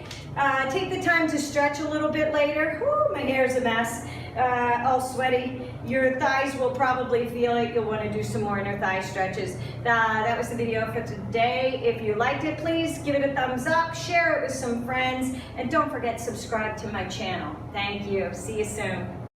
Take the time to stretch a little bit later. Whew, my hair's a mess, all sweaty. Your thighs will probably feel it. You'll want to do some more inner thigh stretches. That was the video for today. If you liked it, please give it a thumbs up, share it with some friends, and don't forget to subscribe to my channel. Thank you. See you soon.